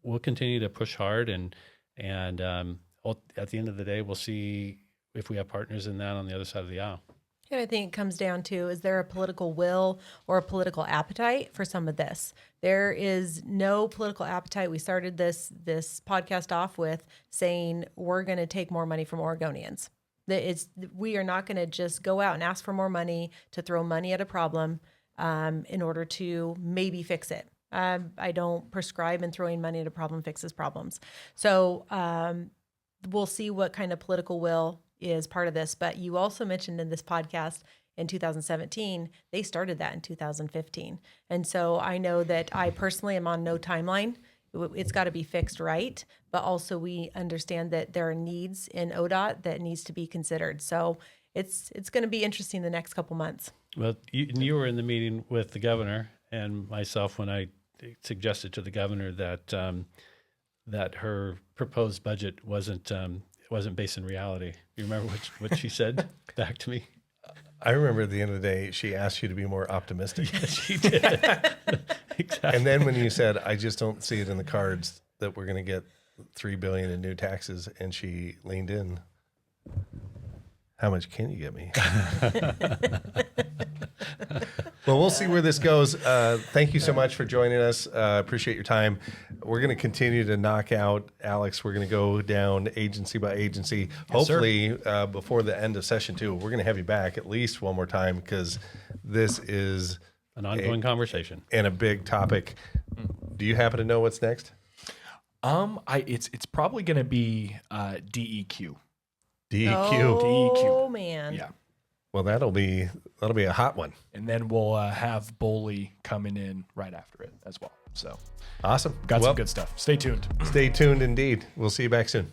we'll continue to push hard. And at the end of the day, we'll see if we have partners in that on the other side of the aisle. And I think it comes down to, is there a political will or a political appetite for some of this? There is no political appetite. We started this podcast off with saying we're going to take more money from Oregonians. We are not going to just go out and ask for more money to throw money at a problem in order to maybe fix it. I don't prescribe in throwing money at a problem fixes problems. So we'll see what kind of political will is part of this. But you also mentioned in this podcast in 2017, they started that in 2015. And so I know that I personally am on no timeline. It's got to be fixed right. But also we understand that there are needs in ODOT that needs to be considered. So it's going to be interesting the next couple months. Well, you were in the meeting with the governor and myself when I suggested to the governor that her proposed budget wasn't based in reality. You remember what she said back to me? I remember at the end of the day, she asked you to be more optimistic. Yes, she did. Exactly. And then when you said, I just don't see it in the cards that we're going to get $3 billion in new taxes, and she leaned in, how much can you get me? Well, we'll see where this goes. Thank you so much for joining us. Appreciate your time. We're going to continue to knock out, Alex. We're going to go down agency by agency. Hopefully, before the end of session 2, we're going to have you back at least one more time, because this is an ongoing conversation and a big topic. Do you happen to know what's next? It's probably going to be DEQ. DEQ. Oh, man. Yeah. Well, that'll be a hot one. And then we'll have Boley coming in right after it as well. So Awesome. got some good stuff. Stay tuned. Stay tuned indeed. We'll see you back soon.